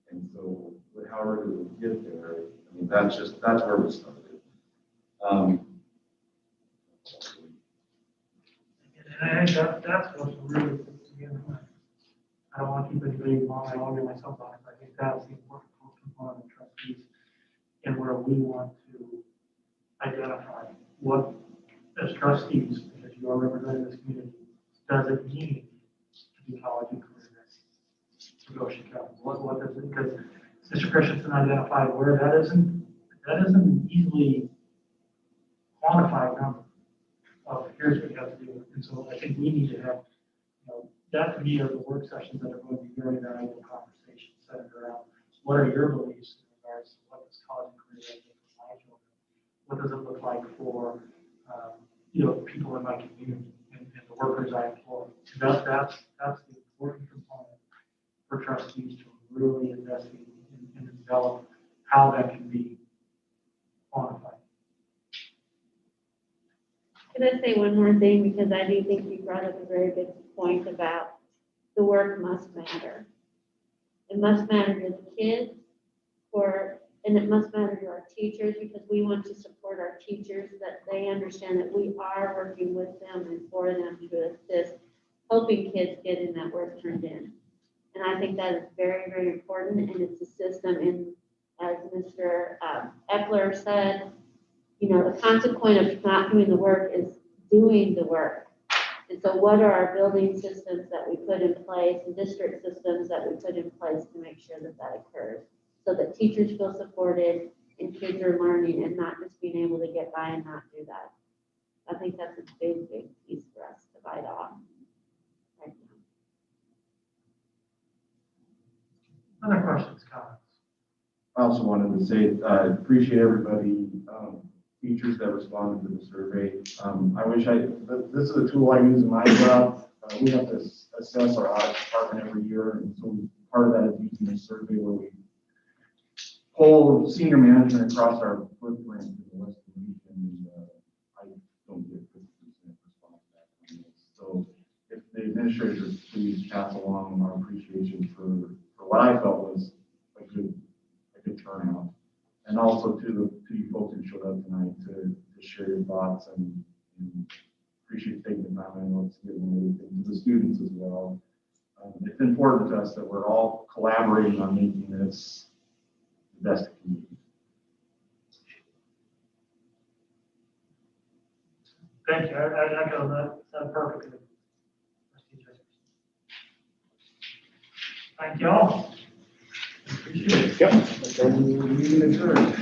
[SPEAKER 1] And so, however we get there, that's where we started.
[SPEAKER 5] And I think that's what's really, again, I don't want to keep anybody long, I don't get myself on it, but I think that's the important component of trustees and where we want to identify what, as trustees, because you are representing this community, does it mean to be college and career ready? To go shake out, what does it, because Mr. Christensen identified where that isn't an easily quantified number of here's what you have to do. And so I think we need to have, that to me are the work sessions that are going to be very valuable conversations centered around what are your beliefs in regards to what does college and career ready for my children? What does it look like for, people in my community and the workers I employ? That's the important component for trustees to really investigate and develop how that can be quantified.
[SPEAKER 13] Can I say one more thing? Because I do think you brought up a very good point about the work must matter. It must matter to the kids, and it must matter to our teachers, because we want to support our teachers, that they understand that we are working with them and for them to assist, helping kids getting that work turned in. And I think that is very, very important, and it's a system, and as Mr. Eckler said, you know, the consequence of not doing the work is doing the work. And so what are our building systems that we put in place, and district systems that we put in place to make sure that that occurs? So that teachers feel supported and kids are learning and not just being able to get by and not do that. I think that's a big, big piece for us to bite off right now.
[SPEAKER 5] Other questions, comments?
[SPEAKER 1] I also wanted to say, I appreciate everybody, teachers that responded to the survey. I wish this is a tool I use in my job. We have to assess our audit department every year, and so part of that is using this survey where we poll senior management across our footprint in the Western region, and I don't get 50% response back on this. So if the administrators please pass along our appreciation for what I felt was a good turnout. And also to you folks who showed up tonight to share your thoughts and appreciate taking the time. I know it's getting late, and to the students as well. It's important to us that we're all collaborating on making this the best it can be.
[SPEAKER 5] Thank you. I echo that perfectly. Thank you all. Appreciate it.
[SPEAKER 12] Yep.
[SPEAKER 1] Meeting adjourned.